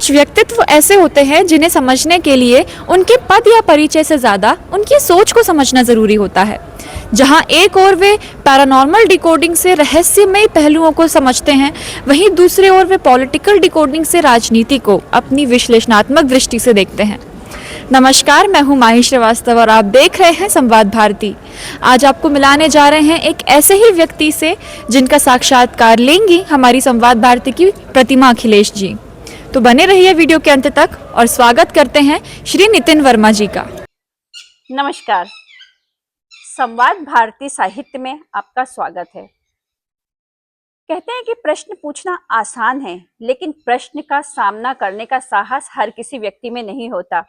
कुछ व्यक्तित्व ऐसे होते हैं जिन्हें समझने के लिए उनके पद या परिचय से ज़्यादा उनकी सोच को समझना ज़रूरी होता है। जहां एक ओर वे पैरानॉर्मल डिकोडिंग से रहस्यमयी पहलुओं को समझते हैं, वहीं दूसरे ओर वे पॉलिटिकल डिकोडिंग से राजनीति को अपनी विश्लेषणात्मक दृष्टि से देखते हैं। नमस्कार, मैं हूं माही श्रीवास्तव और आप देख रहे हैं संवाद भारती। आज आपको मिलाने जा रहे हैं एक ऐसे ही व्यक्ति से जिनका साक्षात्कार लेंगी हमारी संवाद भारती की प्रतिमा अखिलेश जी। तो बने रहिए वीडियो के अंत तक और स्वागत करते हैं श्री नितिन वर्मा जी का। नमस्कार, संवाद भारती साहित्य में आपका स्वागत है। कहते हैं कि प्रश्न पूछना आसान है, लेकिन प्रश्न का सामना करने का साहस हर किसी व्यक्ति में नहीं होता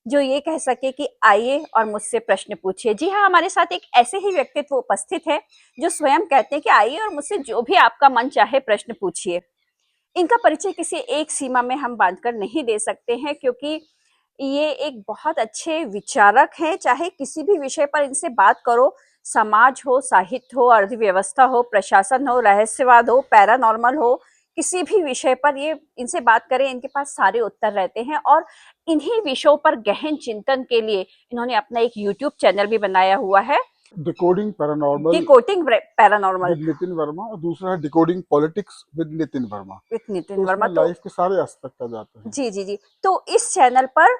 जो ये कह सके कि आइए और मुझसे प्रश्न पूछिए। जी हाँ, हमारे साथ एक ऐसे ही व्यक्तित्व उपस्थित है जो स्वयं कहते हैं कि आइए और मुझसे जो भी आपका मन चाहे प्रश्न पूछिए। इनका परिचय किसी एक सीमा में हम बांधकर नहीं दे सकते हैं, क्योंकि ये एक बहुत अच्छे विचारक हैं। चाहे किसी भी विषय पर इनसे बात करो, समाज हो, साहित्य हो, अर्थव्यवस्था हो, प्रशासन हो, रहस्यवाद हो, पैरानॉर्मल हो, किसी भी विषय पर ये इनसे बात करें, इनके पास सारे उत्तर रहते हैं। और इन्हीं विषयों पर गहन चिंतन के लिए इन्होंने अपना एक यूट्यूब चैनल भी बनाया हुआ है, decoding paranormal with Nitin Verma, और दूसरा है decoding politics with Nitin Verma. तो लाइफ के सारे एस्पेक्ट आ जाते हैं। जी। तो इस चैनल पर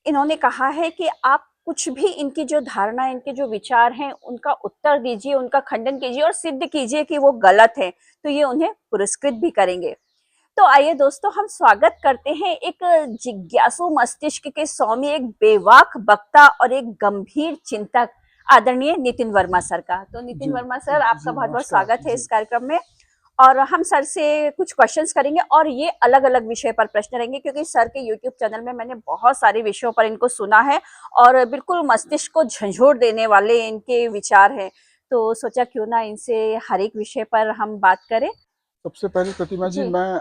इन्होंने कहा है कि आप कुछ भी इनकी जो धारणा, इनके जो विचार हैं, उनका उत्तर दीजिए, उनका खंडन कीजिए और सिद्ध कीजिए कि वो गलत है, तो ये उन्हें पुरस्कृत भी करेंगे। तो आइए दोस्तों, हम स्वागत करते हैं एक जिज्ञासु मस्तिष्क के स्वामी, एक बेवाक वक्ता और एक गंभीर चिंतक, आदरणीय नितिन वर्मा सर का। तो नितिन वर्मा सर, आपका बहुत बहुत स्वागत है इस कार्यक्रम में। और हम सर से कुछ क्वेश्चंस करेंगे और ये अलग अलग विषय पर प्रश्न रहेंगे, क्योंकि सर के यूट्यूब चैनल में मैंने बहुत सारे विषयों पर इनको सुना है और बिल्कुल मस्तिष्क को झंझोर देने वाले इनके विचार हैं। तो सोचा क्यों ना इनसे हर एक विषय पर हम बात करें। सबसे पहले प्रतिमा जी, मैं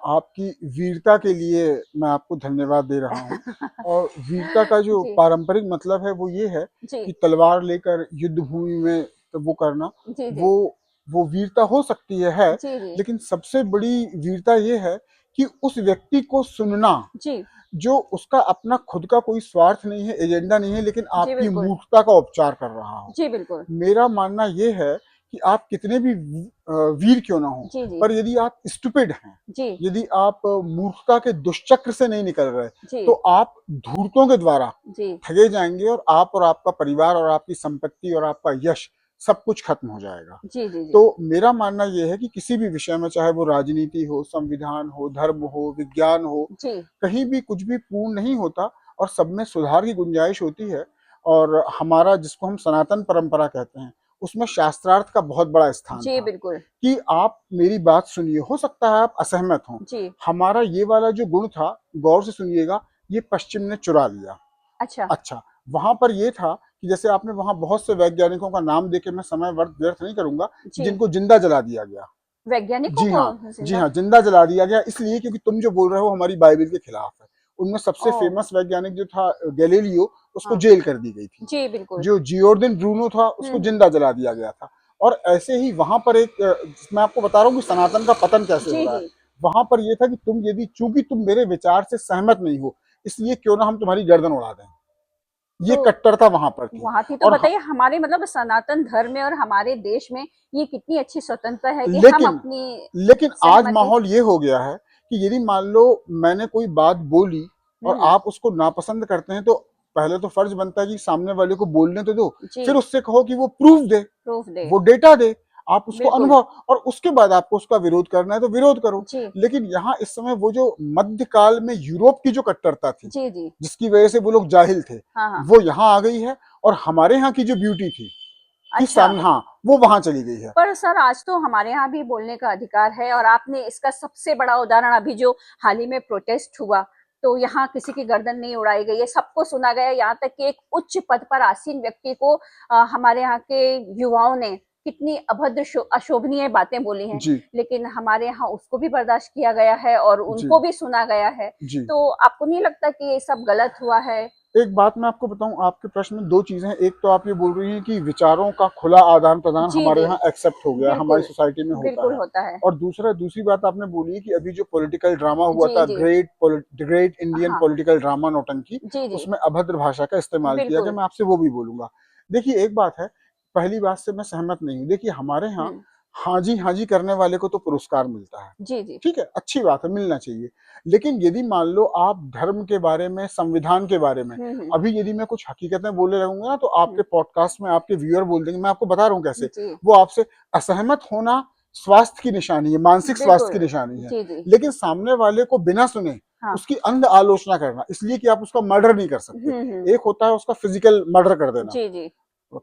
आपकी वीरता के लिए मैं आपको धन्यवाद दे रहा हूँ। और वीरता का जो पारंपरिक मतलब है वो ये है कि तलवार लेकर युद्ध भूमि में तो वो करना, वो वीरता हो सकती है, लेकिन सबसे बड़ी वीरता ये है कि उस व्यक्ति को सुनना जो उसका अपना खुद का कोई स्वार्थ नहीं है, एजेंडा नहीं है, लेकिन आपकी मूर्खता का उपचार कर रहा हो। जी बिल्कुल। मेरा मानना ये है कि आप कितने भी वीर क्यों ना हो, पर यदि आप स्टूपिड हैं, यदि आप मूर्खता के दुष्चक्र से नहीं निकल रहे, तो आप धूर्तों के द्वारा ठगे जाएंगे और आपका परिवार और आपकी संपत्ति और आपका यश सब कुछ खत्म हो जाएगा। तो मेरा मानना यह है कि किसी भी विषय में, चाहे वो राजनीति हो, संविधान हो, धर्म हो, विज्ञान हो, कहीं भी कुछ भी पूर्ण नहीं होता और सब में सुधार की गुंजाइश होती है। और हमारा, जिसको हम सनातन परंपरा कहते हैं, उसमें शास्त्रार्थ का बहुत बड़ा स्थान था। बिल्कुल। कि आप मेरी बात सुनिए, हो सकता है आप असहमत हो, हमारा ये वाला जो गुण था, गौर से सुनिएगा, ये पश्चिम ने चुरा लिया। अच्छा, वहां पर ये था कि जैसे आपने वहां बहुत से वैज्ञानिकों का नाम देके, मैं समय व्यर्थ नहीं करूंगा, जिनको जिंदा जला दिया गया। वैज्ञानिकों जी हाँ, जिंदा जला दिया गया, इसलिए क्योंकि तुम जो बोल रहे हो हमारी बाइबल के खिलाफ है। उनमें सबसे फेमस वैज्ञानिक जो था गैलीलियो, उसको जेल कर दी गई थी। जी बिल्कुल। जो जियोर्डिन ब्रूनो था, उसको जिंदा जला दिया गया था। और ऐसे ही वहां पर एक, मैं आपको बता रहा हूँ कि सनातन का पतन कैसे हो रहा है। वहां पर यह था कि तुम यदि, चूंकि तुम मेरे विचार से सहमत नहीं हो, इसलिए क्यों ना हम तुम्हारी गर्दन उड़ा दें। ये कट्टरता वहां पर थी। तो बताइए, हमारे मतलब सनातन धर्म में और हमारे देश में ये कितनी अच्छी स्वतंत्रता है कि हम अपनी, लेकिन आज माहौल ये हो गया है कि यदि मान लो मैंने कोई बात बोली और आप उसको नापसंद करते हैं, तो पहले तो फर्ज बनता है कि सामने वाले को बोलने तो दो, फिर उससे कहो कि वो प्रूफ दे, वो डेटा दे, आप उसको अनुभव, और उसके बाद आपको उसका विरोध करना है तो विरोध करो। लेकिन यहाँ इस समय वो जो मध्यकाल में यूरोप की जो कट्टरता थी, जिसकी वजह से वो लोग जाहिल थे, वो यहाँ आ गई है। और हमारे यहाँ की जो ब्यूटी थी, वो वहां चली गई है। पर सर, आज तो हमारे यहाँ भी बोलने का अधिकार है, और आपने इसका सबसे बड़ा उदाहरण, अभी जो हाल ही में प्रोटेस्ट हुआ, तो यहाँ किसी की गर्दन नहीं उड़ाई गई है, सबको सुना गया। यहाँ तक कि एक उच्च पद पर आसीन व्यक्ति को हमारे यहाँ के युवाओं ने कितनी अभद्र अशोभनीय बातें बोली हैं, लेकिन हमारे यहाँ उसको भी बर्दाश्त किया गया है और उनको भी सुना गया है। तो आपको नहीं लगता कि ये सब गलत हुआ है? एक बात मैं आपको बताऊं, आपके प्रश्न में दो चीजें हैं। एक तो आप ये बोल रही हैं कि विचारों का खुला आदान प्रदान हमारे यहाँ एक्सेप्ट हो गया, हमारी सोसाइटी में होता है। और दूसरी बात आपने बोली है कि अभी जो पॉलिटिकल ड्रामा हुआ था, ग्रेट इंडियन पॉलिटिकल ड्रामा नौटंकी, उसमें अभद्र भाषा का इस्तेमाल किया गया। मैं आपसे वो भी बोलूंगा। देखिए एक बात है, पहली बात से मैं सहमत नहीं हूँ। देखिए हमारे यहाँ हाँ जी करने वाले को तो पुरस्कार मिलता है, जी ठीक है, अच्छी बात है, मिलना चाहिए। लेकिन यदि मान लो आप धर्म के बारे में, संविधान के बारे में अभी यदि मैं कुछ हकीकतें बोले रहूंगा ना, तो आपके पॉडकास्ट में आपके व्यूअर बोल देंगे। मैं आपको बता रहा हूँ कैसे। वो आपसे असहमत होना स्वास्थ्य की निशानी है, मानसिक स्वास्थ्य की निशानी है। लेकिन सामने वाले को बिना सुने उसकी अंध आलोचना करना, इसलिए कि आप उसका मर्डर नहीं कर सकते। एक होता है उसका फिजिकल मर्डर कर देना,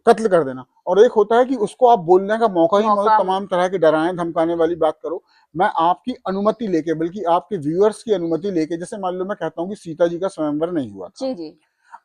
कत्ल कर देना, और एक होता है कि उसको आप बोलने का मौका ही मत, तमाम तरह की डराने धमकाने वाली बात करो। मैं आपकी अनुमति लेके, बल्कि आपके व्यूअर्स की अनुमति लेके, जैसे मान लो मैं कहता हूँ कि सीता जी का स्वयंवर नहीं हुआ था,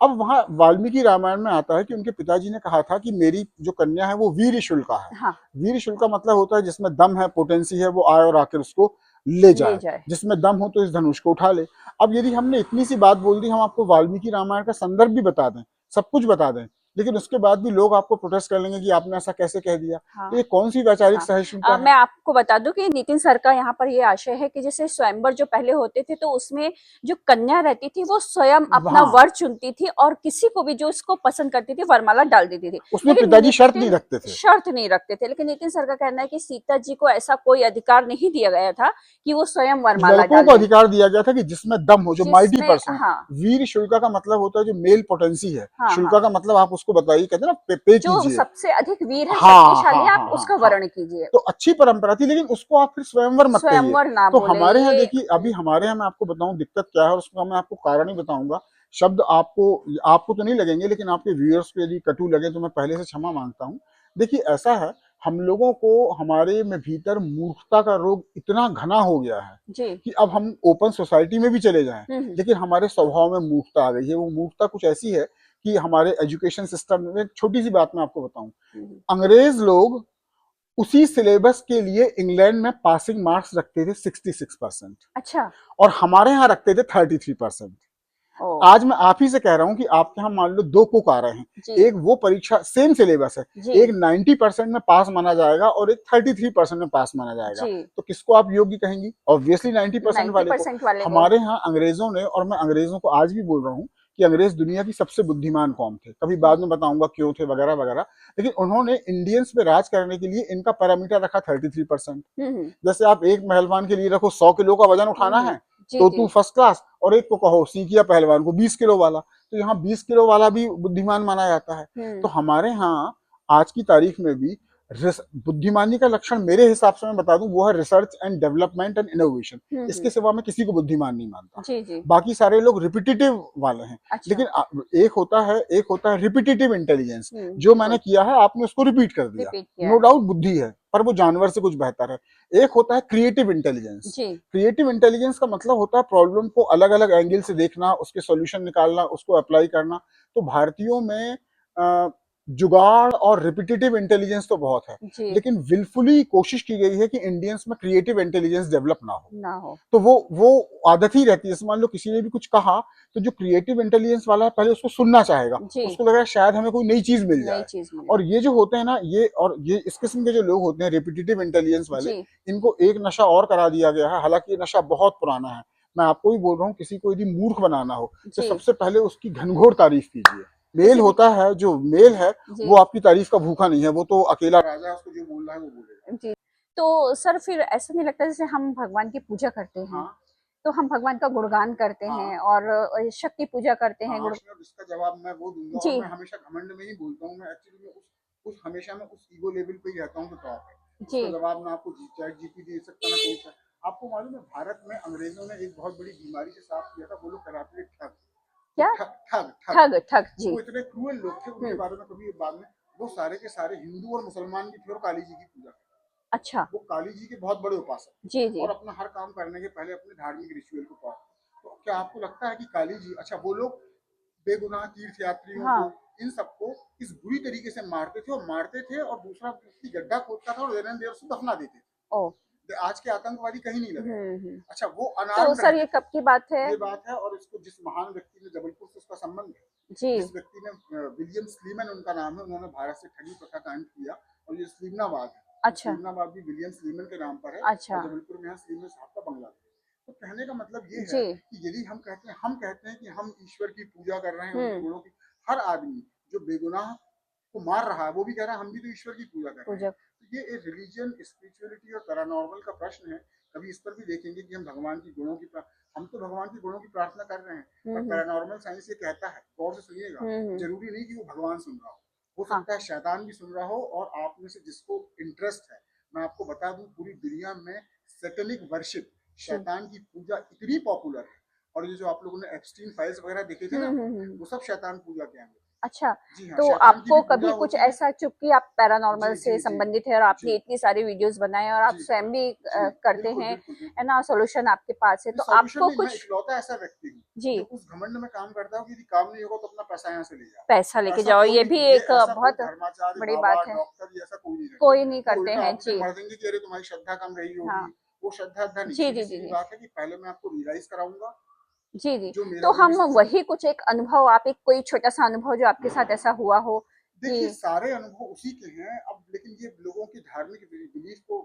अब वहां वाल्मीकि रामायण में आता है कि उनके पिताजी ने कहा था कि मेरी जो कन्या है वो वीर शुल्का है। वीर शुल्का मतलब होता है जिसमें दम है, पोटेंसी है, वो आए और आकर उसको ले जाए। जिसमें दम हो तो इस धनुष को उठा ले। अब यदि हमने इतनी सी बात बोल दी, हम आपको वाल्मीकि रामायण का संदर्भ भी बता दें, सब कुछ बता दें, लेकिन उसके बाद भी लोग आपको प्रोटेस्ट कर लेंगे कि आपने ऐसा कैसे कह दिया। तो ये कौन सी वैचारिक सहिष्णुता है? मैं आपको बता दूं कि नितिन सर का यहाँ पर ये आशय है कि जैसे स्वयंवर जो पहले होते थे, तो उसमें जो कन्या रहती थी वो स्वयं अपना वर चुनती थी और किसी को भी जो उसको पसंद करती थी वरमाला डाल देती थी। उसमें पिताजी शर्त नहीं रखते थे। लेकिन नितिन सर का कहना है कि सीता जी को ऐसा कोई अधिकार नहीं दिया गया था कि वो स्वयं वरमाला लड़कों को अधिकार दिया गया था कि जिसमें दम हो, जो माइटी पर्सन। वीर शुल्का का मतलब होता है जो मेल पोटेंसी है। शुल्का का मतलब आप उसको बताइए, कहते हैं ना, पे जो सबसे अधिक वीर है, शक्तिशाली, आप उसका वर्ण कीजिए। तो अच्छी परंपरा थी, लेकिन उसको आप फिर स्वयंवर मत कहिए। तो हमारे यहाँ देखिए, अभी हमारे यहाँ मैं आपको बताऊं दिक्कत क्या है, और उसका मैं आपको कारण ही बताऊंगा। शब्द आपको तो नहीं लगेंगे, लेकिन आपके व्यूअर्स को यदि कटु लगे तो मैं पहले से क्षमा मांगता हूँ। देखिए ऐसा है, हम लोगों को हमारे में भीतर मूर्खता का रोग इतना घना हो गया है कि अब हम ओपन सोसाइटी में भी चले जाएं, लेकिन हमारे स्वभाव में मूर्खता आ गई है। वो मूर्खता कुछ ऐसी है कि हमारे एजुकेशन सिस्टम में, एक छोटी सी बात मैं आपको बताऊं, अंग्रेज लोग उसी सिलेबस के लिए इंग्लैंड में पासिंग मार्क्स रखते थे 66%। अच्छा। और हमारे यहाँ रखते थे 33%। आज मैं आप ही से कह रहा हूँ कि आपके यहाँ मान लो 2 कुक आ रहे हैं, एक वो परीक्षा सेम सिलेबस है, एक 90% में पास माना जाएगा और एक 33% में पास माना जाएगा, तो किसको आप योग्य कहेंगी? ऑब्वियसली 90% वाले को। हमारे यहाँ अंग्रेजों ने, और मैं अंग्रेजों को आज भी बोल रहा हूँ कि अंग्रेज दुनिया की सबसे बुद्धिमान कौम थे, कभी बाद में बताऊंगा क्यों थे वगैरह वगैरह, लेकिन उन्होंने इंडियंस पे राज करने के लिए इनका पैरामीटर रखा 33%। जैसे आप एक पहलवान के लिए रखो 100 किलो का वजन उठाना है, तो तू फर्स्ट क्लास, और एक को कहो सीखिया पहलवान को 20 किलो वाला, तो यहाँ 20 किलो वाला भी बुद्धिमान माना जाता है। तो हमारे यहाँ आज की तारीख में भी बुद्धिमानी का लक्षण मेरे हिसाब से मैं बता दूं, वो है research and development and innovation. इसके सिवा मैं किसी को बुद्धिमान नहीं मानता। बाकी सारे लोग रिपीटेटिव वाले हैं। लेकिन एक होता है रिपीटेटिव इंटेलिजेंस, जो मैंने किया है आपने उसको रिपीट कर दिया, नो डाउट बुद्धि है, पर वो जानवर से कुछ बेहतर है। एक होता है क्रिएटिव इंटेलिजेंस। क्रिएटिव इंटेलिजेंस का मतलब होता है प्रॉब्लम को अलग अलग एंगल से देखना, उसके सॉल्यूशन निकालना, उसको अप्लाई करना। तो भारतीयों में जुगाड़ और रिपीटेटिव इंटेलिजेंस तो बहुत है, लेकिन विलफुली कोशिश की गई है कि इंडियंस में क्रिएटिव इंटेलिजेंस डेवलप ना हो। तो वो आदत ही रहती है। जैसे मान लो किसी ने भी कुछ कहा, तो जो क्रिएटिव इंटेलिजेंस वाला है पहले उसको सुनना चाहेगा, उसको लगेगा शायद हमें कोई नई चीज मिल जाए। और ये जो होते हैं ना, ये इस किस्म के जो लोग होते हैं रिपीटेटिव इंटेलिजेंस वाले, इनको एक नशा और करा दिया गया है, हालांकि ये नशा बहुत पुराना है। मैं आपको भी बोल रहा हूँ, किसी को यदि मूर्ख बनाना हो तो सबसे पहले उसकी घनघोर तारीफ कीजिए। मेल होता है, जो मेल है वो आपकी तारीफ का भूखा नहीं है, वो तो अकेला राजा है, उसको जो बोलना है वो बोलेगा। तो सर फिर ऐसा नहीं लगता जैसे हम भगवान की पूजा करते हैं, तो हम भगवान का गुणगान करते हैं और शक्ति पूजा करते हैं। इसका जवाब मैं वो दूंगा, और मैं हमेशा घमंड में ही बोलता हूँ। मैं एक्चुअली में हमेशा मैं उस ईगो लेवल पे ही रहता हूँ, तो टॉप है। इसका जवाब मैं आपको चैट जीपीटी दे सकता, ना कोई सा। आपको मालूम है भारत में अंग्रेजों ने एक बहुत बड़ी बीमारी से साफ किया था, वो लोग कराते थे ठग। क्या? ठग जी। वो इतने क्रूएल लोग थे, उनके बारे में कभी बाद में, वो सारे के सारे हिंदू और मुसलमान भी थे और काली जी की पूजा करते। अच्छा। वो काली जी के बहुत बड़े उपासक जी। और अपना हर काम करने के पहले अपने धार्मिक रिचुअल को पालन। तो क्या आपको लगता है कि काली जी, अच्छा वो लोग बेगुनाह तीर्थ यात्रियों को, इन सबको इस बुरी तरीके से मारते थे, और दूसरा व्यक्ति गड्ढा खोदता था और देर एंड देयर उसको दफना देते थे। आज के आतंकवादी कहीं नहीं लगे। अच्छा वो अनार्म्ड, तो सर ये कब की बात है? ये बात है, और इसको जिस महान व्यक्ति ने, जबलपुर से उसका संबंध है, जी। जिस व्यक्ति ने विलियम स्लीमन उनका नाम है, उन्होंने भारत से ठगी प्रथा कांड किया, और ये स्लीमनाबाद है, अच्छा। स्लीमनाबाद भी विलियम स्लीमन के नाम पर है, अच्छा। और जबलपुर में यहाँ स्लीमन साहब का बंगला है। तो कहने का मतलब ये जी। है कि यदि हम कहते हैं कि हम ईश्वर की पूजा कर रहे हैं, उनके गुणों की, हर आदमी जो बेगुनाह को मार रहा है वो भी कह रहा है हम भी तो ईश्वर की पूजा कर रहे हैं। तो ये एक रिलीजन, स्पिरिचुअलिटी और पैरानॉर्मल का प्रश्न है। कभी इस पर भी देखेंगे कि हम भगवान की गुणों की हम तो भगवान के गुणों की प्रार्थना कर रहे हैं, पर पैरानॉर्मल साइंस ये कहता है, गौर से सुनिएगा, जरूरी नहीं कि वो भगवान सुन रहा हो सकता है शैतान भी सुन रहा हो, और आप में से जिसको इंटरेस्ट है, मैं आपको बता दूं पूरी दुनिया में सैटेनिक वर्शिप, शैतान की पूजा इतनी पॉपुलर है, और ये जो आप लोगों ने एप्स्टीन फाइल्स वगैरह देखे थे ना, वो सब शैतान पूजा के हैं। अच्छा, हाँ, तो आपको कभी कुछ ऐसा, चूंकि आप पैरानॉर्मल से संबंधित है और आपने इतनी सारी वीडियोस बनाए और आप स्वयं भी करते हैं, है ना, सॉल्यूशन आपके पास है, तो आपको कुछ, इकलौता ऐसा व्यक्ति हूँ जी, जो उस घमंड में काम करता हूँ कि यदि काम नहीं होगा तो अपना पैसा यहाँ से ले जाओ, पैसा लेके जाओ, ये भी एक बहुत बड़ी बात है, डॉक्टर ऐसा कोई नहीं करते हैं। जी, मर देंगे कि अरे तुम्हारी श्रद्धा कम रही होगी, वो श्रद्धा नहीं। जी जी जी, बात है कि पहले मैं आपको रियलाइज कराऊंगा। जी जी, तो हम वही कुछ एक अनुभव, आप एक कोई छोटा सा अनुभव जो आपके साथ ऐसा हुआ हो। देखिए सारे अनुभव उसी के हैं अब, लेकिन ये लोगों की धार्मिक बिलीफ को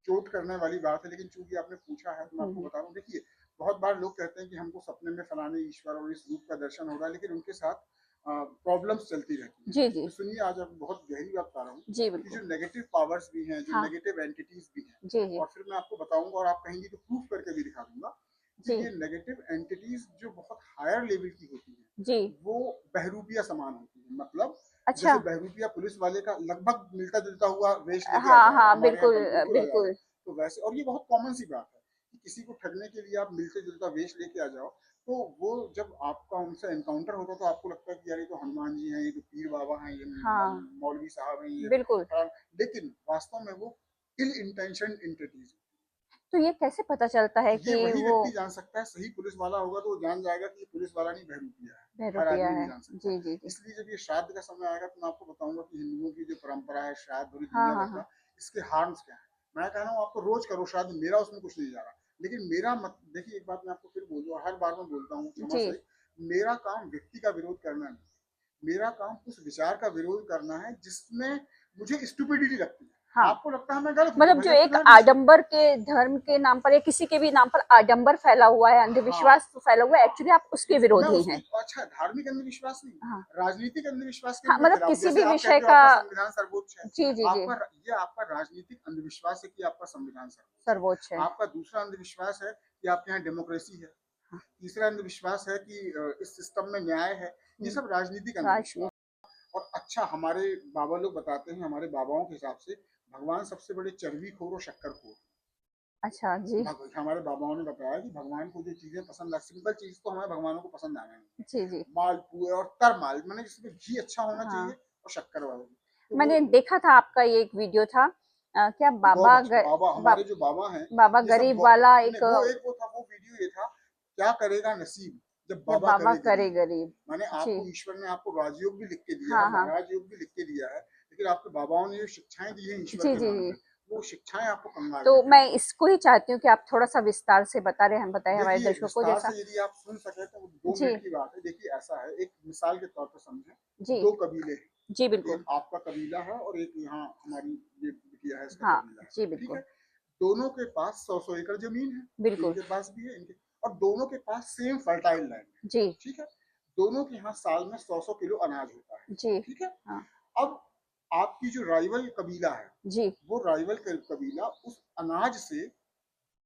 चोट करने वाली बात है, लेकिन चूंकि आपने पूछा है तो मैं आपको बता रहा हूँ। देखिए बहुत बार लोग कहते हैं कि हमको सपने में फलाने ईश्वर और इस रूप का दर्शन हो रहा है, लेकिन उनके साथ प्रॉब्लम्स चलती रहती हैं। जी जी, तो सुनिए आज आप बहुत गहरी बात बता रहा हूँ कि जो नेगेटिव पावर्स भी हैं, जो नेगेटिव एंटिटीज भी हैं, जी जी, और फिर मैं आपको बताऊंगा और आप कहेंगे तो प्रूफ करके भी दिखा दूंगा कि ये नेगेटिव एंटिटीज जो बहुत हायर लेवल की होती है जी, वो बहरूपिया समान होती है। मतलब अच्छा, जैसे बहरूपिया पुलिस वाले का लगभग मिलता जुलता हुआ वेश लेके हाँ आ जाएगा, हाँ, बिल्कुल बिल्कुल, तो वैसे, और ये बहुत कॉमन सी बात है कि किसी को ठगने के लिए आप मिलते जुलता वेश लेके आ जाओ, तो वो जब आपका उनसे एनकाउंटर होता तो आपको लगता है कि यार ये तो हनुमान जी हैं, ये तो पीर बाबा हैं, ये मौलवी साहब हैं, ये बिल्कुल, लेकिन वास्तव में वो इल इंटेंशन एंटिटीज। तो ये कैसे पता चलता है कि वही वो व्यक्ति जान सकता है। सही पुलिस वाला होगा तो वो जान जाएगा कि ये पुलिस वाला नहीं बहरूपिया है, हर बहरूपिया आदमी है। नहीं जान सकता। जी जी जी, इसलिए जब ये श्राद्ध का समय आएगा तो मैं आपको बताऊंगा कि हिंदुओं की जो परंपरा है श्राद्ध पूरी हाँ दुनिया हाँ भर हाँ, का, इसके हार्म्स क्या है। मैं कह रहा हूँ आप तो रोज करो श्राद्ध, मेरा उसमें कुछ नहीं जा रहा, लेकिन मेरा मत देखिए, एक बात मैं आपको फिर बोलूँ, हर बार मैं बोलता हूँ, क्षमा जी, से, मेरा काम व्यक्ति का विरोध करना नहीं, मेरा काम उस विचार का विरोध करना है जिसमें मुझे स्टुपिडिटी लगती है। हाँ, आपको लगता है मैं गलत हूँ, मतलब जो एक आडंबर के धर्म के नाम पर या किसी के भी नाम पर आडंबर फैला हुआ है, अंधविश्वास फैला हुआ है, एक्चुअली आप उसके विरोधी हैं। अच्छा, धार्मिक अंधविश्वास नहीं, हाँ, राजनीतिक अंधविश्वास के हाँ, भी मतलब खिलाफ, किसी जैसे भी आप विषय कहते हो का, आपका संविधान सर्वोच्च है, जी जी जी, ये आपका राजनीतिक अंधविश्वास है कि आपका संविधान सर्वोच्च है। आपका दूसरा अंधविश्वास है कि आपके यहाँ डेमोक्रेसी है, तीसरा अंधविश्वास है कि इस सिस्टम में न्याय है। ये सब राजनीतिक अंधविश्वास। और अच्छा, हमारे बाबा लोग बताते हैं, हमारे बाबाओं के हिसाब से भगवान सबसे बड़े चर्बी खोर और शक्कर खोर। अच्छा जी, हमारे बाबाओं ने बताया कि भगवान को जो चीजें पसंद, सिंपल चीज तो हमारे भगवानों को पसंद आना है, जी जी, मालपुए और तर माल, मैंने जिसमें घी अच्छा होना चाहिए, हाँ, और शक्कर वाले। तो मैंने देखा था आपका ये एक वीडियो था, क्या बाबा हमारे जो बाबा हैं, बाबा ये सब गरीब वाला एक, वो था, वो वीडियो ये था, क्या करेगा नसीब जब बाबा बाबा करे गरीब। गरीब, माने आपको ईश्वर ने आपको राजयोग भी लिख के दिया हाँ है, हाँ, महाराज योग भी लिख के दिया है, लेकिन आपके बाबाओं ने जो शिक्षाएं दी है ईश्वर जी के जी नाम जी, पे, वो शिक्षाएं आपको कंगाल तो कर मैं देंगी। इसको ही चाहती हूँ कि आप थोड़ा सा विस्तार से बता रहे हैं, हम बताएं हमारे देखिए दर्शकों को, विस्तार जैसा, से यदि आप सुन सके तो 2 जी मिनट की बात है। देखिए ऐसा है, एक मिसाल के तौर पर समझें, जी 2 कबीले हैं, जी, बिल्कुल, एक आपका कबीला है और एक यहाँ हमारी ये बिटिया है, इसका हाँ कबीला है, जी, ठीक बिल्कुल है। दोनों के पास 100-100 एकड़ जमीन है, बिल्कुल, इनके पास भी है, इनके, और दोनों के पास सेम फर्टाइल लैंड है, जी ठीक है। दोनों के यहाँ साल में 100-100 किलो अनाज होता है, जी, ठीक है। हाँ अब आपकी जो राइवल कबीला है, जी, वो राइवल कबीला उस अनाज से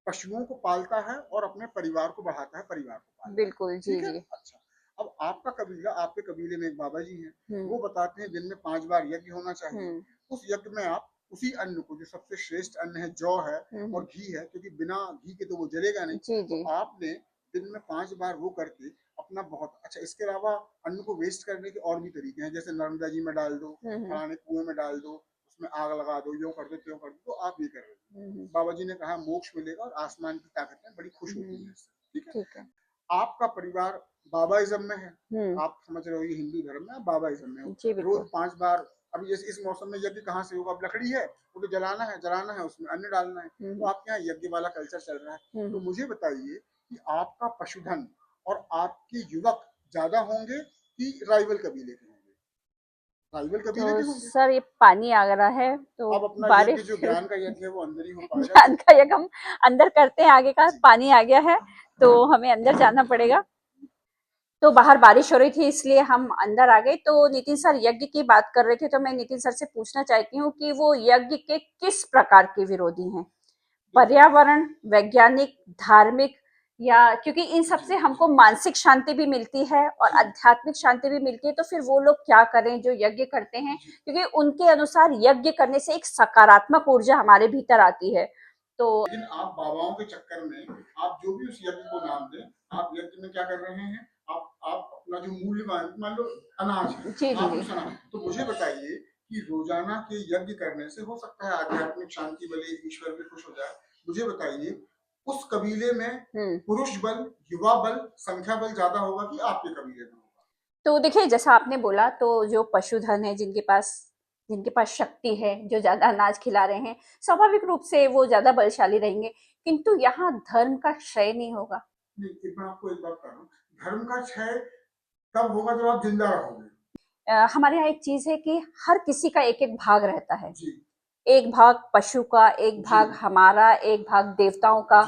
पशुओं को पालता है और अपने परिवार को बढ़ाता है, परिवार को पालता है, बिल्कुल, जी ठीक है। जी, अच्छा, अब आपका कबीला, आपके कबीले में एक बाबा जी हैं, हम्म वो बताते हैं दिन में 5 बार यज्ञ होना चाहिए। उस यज्ञ में आप उसी अन्न को, जो सबसे श्रेष्ठ अन्न है, जौ है और घी है, क्योंकि बिना घी के तो वो जलेगा नहीं, जी तो जी, आपने दिन में 5 बार वो करके अपना बहुत अच्छा। इसके अलावा अन्न को वेस्ट करने के और भी तरीके हैं, जैसे नर्मदा जी में डाल दो, फलाने कुएं में डाल दो, उसमें आग लगा दो, यूं कर दो, त्यों कर दो, तो आप ये कर रहे हो। बाबा जी ने कहा मोक्ष मिलेगा और आसमान की ताकतें बड़ी खुश होती हैं इससे, ठीक है। ठीक है, आपका परिवार बाबाइज्म में है, आप समझ रहे हो ये हिंदू धर्म में, आप बाबाइज्म में हो, जी रोज बिल्कुल, 5 बार। अभी जैसे इस मौसम में यज्ञ कहाँ से होगा, अब लकड़ी है, वो तो जलाना है, उसमें अन्न डालना है, तो आपके यहाँ यज्ञ वाला कल्चर चल रहा है। तो मुझे बताइए कि आपका पशुधन और आपके युवक ज्यादा होंगे कि राइवल कबीले के होंगे? राइवल कबीले के तो होंगे। सर ये पानी आ रहा है तो अब अपना बारिश यज्ञ जो ज्ञान का यज्ञ है वो अंदर ही हो पाएगा। ज्ञान का यज्ञ हम अंदर करते हैं, आगे का पानी आ गया है तो हमें अंदर जाना पड़ेगा। तो बाहर बारिश हो रही थी इसलिए हम अंदर आ गए। तो नितिन सर यज्ञ की बात कर रहे थे, तो मैं नितिन सर से पूछना चाहती हूँ कि वो यज्ञ के किस प्रकार के विरोधी हैं? पर्यावरण, वैज्ञानिक, धार्मिक, या क्योंकि इन सब से हमको मानसिक शांति भी मिलती है और आध्यात्मिक शांति भी मिलती है, तो फिर वो लोग क्या करें जो यज्ञ करते हैं, क्योंकि उनके अनुसार यज्ञ करने से एक सकारात्मक ऊर्जा हमारे भीतर आती है। तो लेकिन आप बाबाओं के चक्कर में आप जो भी उस यज्ञ को नाम दें, आप यज्ञ में क्या कर रहे हैं, आप अपना जो मूल्यवान मान लो अनाज है, जी जी जी। तो मुझे बताइए कि रोजाना के यज्ञ करने से हो सकता है आध्यात्मिक शांति बने, ईश्वर भी खुश हो जाए। मुझे बताइए उस कबीले में पुरुष बल, युवा बल, संख्या बल ज्यादा होगा कि आपके कबीले में होगा? तो देखिए जैसा आपने बोला, तो जो पशुधन है, जिनके पास शक्ति है, जो ज्यादा अनाज खिला रहे हैं, स्वाभाविक रूप से वो ज्यादा बलशाली रहेंगे, किंतु यहाँ धर्म का क्षय नहीं होगा। नहीं, मैं आपको एक बात करूं, धर्म का क्षय तब होगा जब आप जिंदा रहोगे। हमारे यहाँ एक चीज है कि हर किसी का एक एक भाग रहता है। जी। एक भाग पशु का, एक भाग हमारा, एक भाग देवताओं का,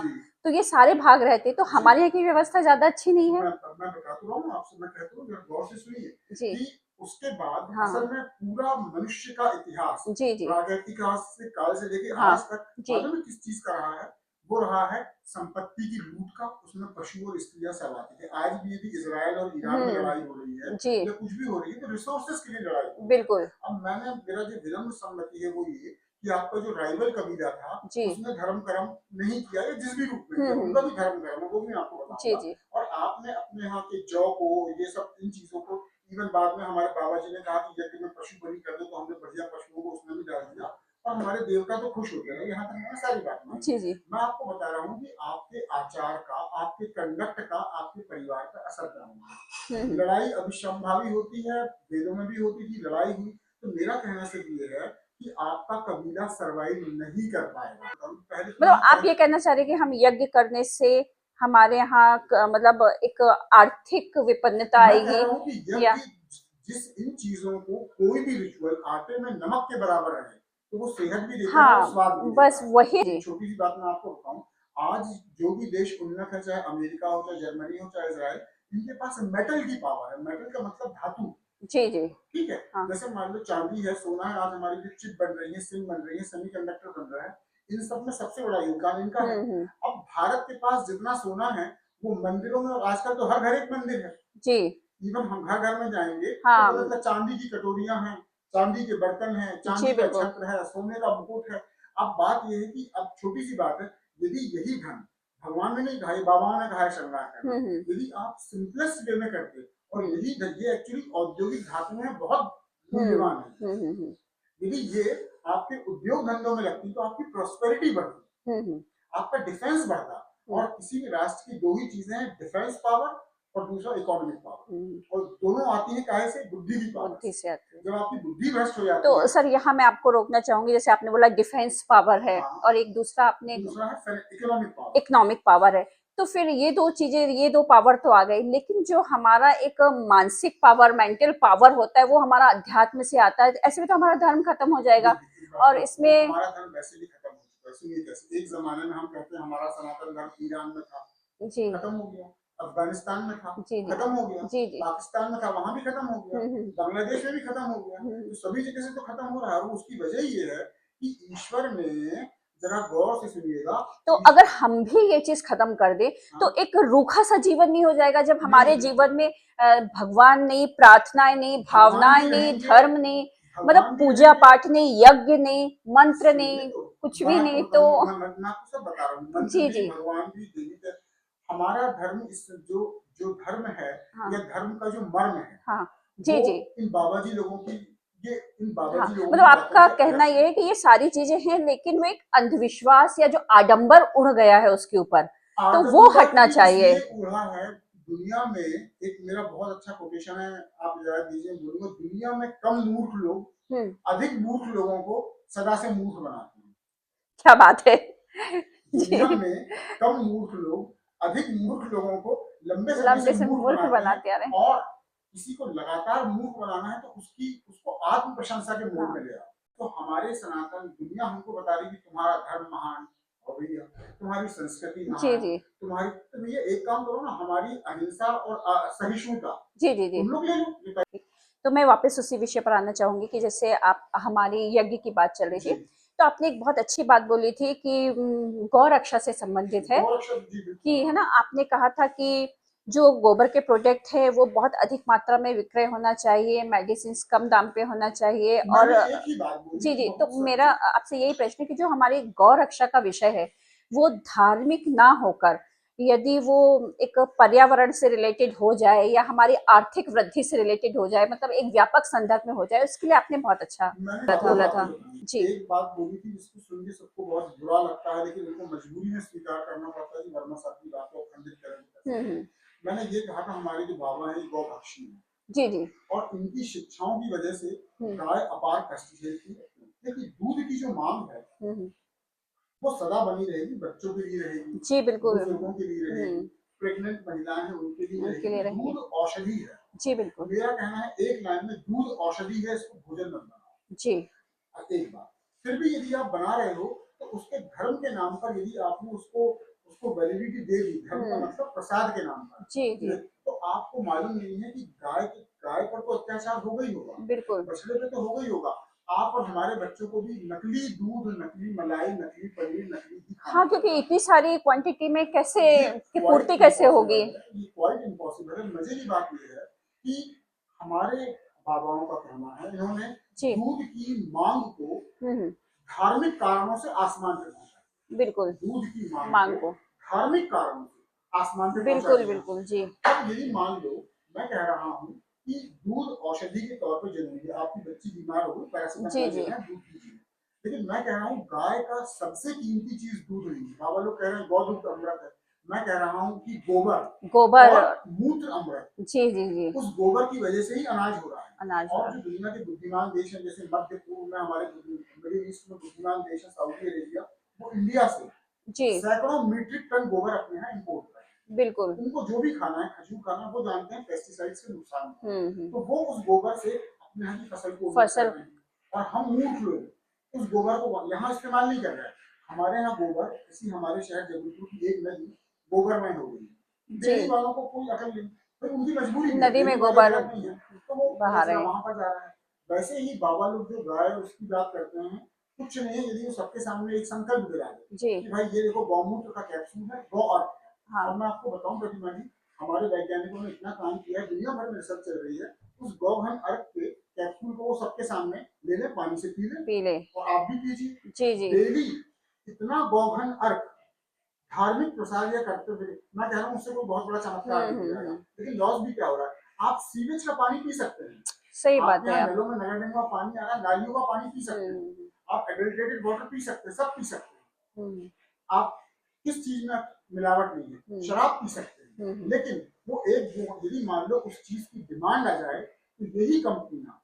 तो ये सारे भाग रहते, तो हमारे यहाँ की व्यवस्था ज्यादा अच्छी नहीं है। मैं बता तो रहा हूँ आपसे, मैं कहता हूँ गौर से सुनिए कि उसके बाद असल में पूरा मनुष्य का इतिहास प्रागैतिक काल से लेकर आज तक मालूम है किस चीज का रहा है? वो रहा है संपत्ति की लूट का। उसमें पशु और स्त्रियां सब आती है। आज भी यदि इजराइल और ईरान में लड़ाई हो रही है या कुछ भी हो रही है तो रिसोर्सेस के लिए लड़ाई हो रही है। बिल्कुल। अब मेरा जो विनम्र सम्मति है वो ये कि आपका जो राइवल कबीला था उसने धर्म कर्म नहीं किया या जिस भी रूप में किया, उनका भी धर्म कर्म है, वो भी आपको बताऊंगा। और आपने अपने यहाँ के जौ को, ये सब इन चीजों को, इवन बाद में हमारे बाबा जी ने कहा कि यदि में पशु बलि कर दो, तो हमने बढ़िया पशुओं को उसमें भी डाल दिया और हमारे देवता तो खुश हो गए। यहाँ तक मैंने सारी बात मानी। मैं आपको बता रहा हूँ कि आपके आचार का, आपके कंडक्ट का, आपके परिवार का असर क्या होगा। लड़ाई अभिसंभावी होती है, वेदों में भी होती थी, लड़ाई हुई। तो मेरा कहना सिर्फ ये है कि आपका कबीला सर्वाइव नहीं कर पाएगा। मतलब आप ये कहना चाह रहे कि हम यज्ञ करने से हमारे यहाँ मतलब एक आर्थिक विपन्नता आएगी, या जिस इन चीजों को कोई भी रिचुअल आटे में नमक के बराबर है तो वो सेहत भी देता है और स्वाद भी बस वही। छोटी सी बात मैं आपको बताऊं, आज जो भी देश उन्नत है, चाहे अमेरिका हो, चाहे जर्मनी हो, चाहे इजराइल, इनके पास मेटल की पावर है। मेटल का मतलब धातु। जी जी। ठीक है। हाँ। जैसे मान लो चांदी है, सोना है, आज हमारी जो चिप बन रही है, सिम बन रही है, सेमीकंडक्टर बन रहा है, इन सब में सबसे बड़ा योगदान इनका है। अब भारत के पास जितना सोना है वो मंदिरों में, आजकल तो हर घर एक मंदिर है। जी। इवन हम घर घर में जाएंगे तो पता चला चांदी की कटोरियां हैं, चांदी के बर्तन हैं, चांदी का छत्र है, सोने का मुकुट है। अब बात यह है कि अब छोटी सी बात है, यदि यही धन भगवान ने नहीं कहा, बाबाओं ने कहा है श्रृंगार करना, यदि आप सिंपलेस्ट वे में करते और यही ये एक्चुअली औद्योगिक धातु में बहुत मूल्यवान है, यदि ये आपके उद्योग धंधों में लगती तो आपकी प्रोस्पेरिटी बढ़ती, आपका डिफेंस बढ़ता। और किसी भी राष्ट्र की दो ही चीजें हैं, डिफेंस पावर और दूसरा इकोनॉमिक पावर, और दोनों आती है काहे से? बुद्धि की पावर से आती है। जब आपकी बुद्धि भ्रष्ट हो जाती है। तो सर यहाँ मैं आपको रोकना चाहूंगी, जैसे आपने बोला डिफेंस पावर है, और एक दूसरा आपने इकोनॉमिक पावर है, तो फिर ये दो चीजें, ये दो पावर तो आ गई, लेकिन जो हमारा एक मानसिक पावर, मेंटल पावर होता है, वो हमारा अध्यात्म से आता है। ऐसे में तो हमारा धर्म खत्म हो जाएगा। और इसमें हमारा धर्म वैसे भी खत्म हो चुका है। सुनिए कैसे, एक जमाने में हम कहते हैं हमारा सनातन धर्म ईरान में था, जी, खत्म हो गया। अफगानिस्तान में था, खत्म हो गया। जी जी। पाकिस्तान में था, वहां भी खत्म हो गया। बांग्लादेश में भी खत्म हो गया। तो सभी जगह से तो खत्म हो रहा है। उसकी वजह ये है कि ईश्वर ने, जरा गौर से सुनिएगा, तो अगर हम भी ये चीज खत्म कर दे तो एक रूखा सा जीवन नहीं हो जाएगा? जब हमारे जीवन में भगवान नहीं, प्रार्थनाएं नहीं, भावनाएं नहीं, धर्म नहीं, मतलब पूजा पाठ नहीं, यज्ञ नहीं, मंत्र नहीं, कुछ भी नहीं, तो मैं आपको सब बता रहा हूँ। जी जी। भगवान भी, देवी, हमारा धर्म, इस जो जो धर्म है, या धर्म का जो मर्म है, हाँ, जी जी, इन बाबा जी लोगों की, ये इन बाबा जी लोगों, मतलब आपका कहना ये है कि ये सारी चीजें हैं, लेकिन वो एक अंधविश्वास या जो आडंबर उड़ गया है उसके ऊपर, तो वो हटना चाहिए। उड़ा है दुनिया में। एक मेरा बहुत अच्छा कोटेशन है, आप जरा दीजिए। बोलूंगा, दुनिया में कम मूर्ख लोग अधिक मूर्ख लोगों को सदा से मूर्ख बनाते हैं। क्या बात है। दुनिया में कम मूर्ख लोग अधिक मूर्ख लोगों को लंबे से मूर्ख बनाते आ रहे हैं। और किसी को लगातार मूर्ख बनाना है तो उसको आत्म प्रशंसा के मोड़ में ले आओ। तो हमारे सनातन दुनिया हमको बता रही कि तुम्हारा धर्म महान और भैया तुम्हारी संस्कृति महान, तुम्हारी, तो भैया एक काम करो ना, हमारी अहिंसा और सहिष्णुता तुम लोग ले लो। तो मैं वापस उसी विषय पर आना चाहूंगी कि जैसे आप हमारी यज्ञ की बात चल रही थी, तो आपने एक बहुत अच्छी बात बोली थी कि गौ रक्षा से संबंधित है कि, है ना, आपने कहा था कि जो गोबर के प्रोडक्ट है वो बहुत अधिक मात्रा में विक्रय होना चाहिए, मेडिसिन कम दाम पे होना चाहिए। और जी, तो मेरा आपसे यही प्रश्न है कि जो हमारी गौ रक्षा का विषय है वो धार्मिक ना होकर यदि वो एक पर्यावरण से रिलेटेड हो जाए या हमारी आर्थिक वृद्धि से रिलेटेड हो जाए, मतलब एक व्यापक संदर्भ में हो जाए, उसके लिए आपने बहुत अच्छा बोला था। जी, एक बात बोली थी जिसको सुन के सबको बहुत बुरा लगता है, लेकिन उनको मजबूरी में स्वीकार करना पड़ता है कि वर्मा साहब की बात को खंडित करें। मैंने ये कहा था हमारे जो बाबा है गौ भक्षी है, जी, और इनकी शिक्षाओं की वजह से गाय अपार कष्ट झेलती है, लेकिन दूध की जो मांग है वो सदा बनी रहेगी, बच्चों के लिए रहेगी, जी बिल्कुल, बुजुर्गों के लिए रहेगी, प्रेग्नेंट महिलाएं हैं उनके लिए रहेगी। दूध औषधि है, जी बिल्कुल। मेरा कहना है एक लाइन में, दूध औषधि है, इसको भोजन मत बनाओ, जी। एक बात, फिर भी यदि आप बना रहे हो तो उसके धर्म के नाम पर यदि आपने उसको वैलिडिटी दे दी, धर्म का मतलब प्रसाद के नाम पर, जी जी, तो आपको मालूम नहीं है कि गाय पर तो अत्याचार होगा ही होगा, बिल्कुल, बछड़े पे तो होगा ही होगा। आप और हमारे बच्चों को भी नकली दूध, नकली मलाई, नकली पनीर, नकली घी, हाँ, क्योंकि इतनी सारी क्वांटिटी में कैसे की पूर्ति कैसे होगी, ये क्वाइट इम्पॉसिबल है। मजे की बात ये है कि हमारे बाबाओं का कहना है, इन्होंने दूध की मांग को धार्मिक कारणों से आसमान पे पहुंचा, बिल्कुल, दूध की मांग को धार्मिक कारणों से आसमान पे, बिल्कुल बिल्कुल, जी। अब यदि मान लो मैं कह रहा हूँ कि दूध औषधि के तौर पर जरूरी है, आपकी बच्ची बीमार हो गई, पैरासिटामोल लेना है, दूध पीजिए, लेकिन मैं कह रहा हूँ गाय का सबसे कीमती चीज दूध नहीं है। बाबा लोग कह रहे हैं गौदूध अमृत है, मैं कह रहा हूँ कि गोबर और मूत्र अमृत, जी जी जी, उस गोबर की वजह से ही अनाज हो रहा है, अनाज। और जो दुनिया के बुद्धिमान देश हैं, जैसे मध्य पूर्व में हमारे मिडिल ईस्ट में बुद्धिमान देश है सऊदी अरेबिया, वो इंडिया से सैकड़ों मीट्रिक टन गोबर अपने यहाँ इम्पोर्ट कर, बिल्कुल, उनको जो भी खाना है, खजूर खाना है, वो जानते हैं पेस्टिसाइड्स के नुकसान, तो वो उस गोबर से अपने यहाँ की फसल को, और हम मूर्ख लोग उस गोबर को यहाँ इस्तेमाल नहीं कर रहे हैं। हमारे यहाँ गोबर, किसी हमारे शहर जबलपुर की एक नदी गोबरमय हो गई, डेयरी वालों को कोई अकल नहीं, फिर उनकी मजबूरी नदी में गोबर नहीं है तो वो वहां पर जा रहा है। वैसे ही बाबा लोग जो गाय उसकी बात करते हैं, कुछ नहीं है यदि वो सबके सामने एक संकल्प दिला दे कि भाई ये देखो गौमूत्र का कैप्सूल है, गौ अर्थ है। हाँ। और मैं आपको बताऊं प्रतिमा जी, हमारे वैज्ञानिकों ने इतना काम किया है, दुनिया भर में रिसर्च चल रही है, उस गौधन अर्थ के कैप्सूल को वो सबके सामने ले ले, पानी से पी ले और आप भी पीजिए, जी जी, डेली इतना गौधन अर्थ धार्मिक प्रसार या करते हुए, मैं कह रहा हूँ उससे कोई बहुत बड़ा चमत्कार नहीं है, लेकिन लॉस भी क्या हो रहा है, आप सीवेज का पानी पी सकते हैं, सही बात है, नलों में नगर निगम का पानी आ रहा है, नालियों का पानी पी सकते हैं, आप एडल्ट्रेटेड वाटर पी सकते हैं, सब पी सकते हैं, आप किस चीज में मिलावट नहीं है, शराब पी सकते हैं, लेकिन वो एक यदि मान लो उस चीज की डिमांड आ जाए तो यही कंपनियां,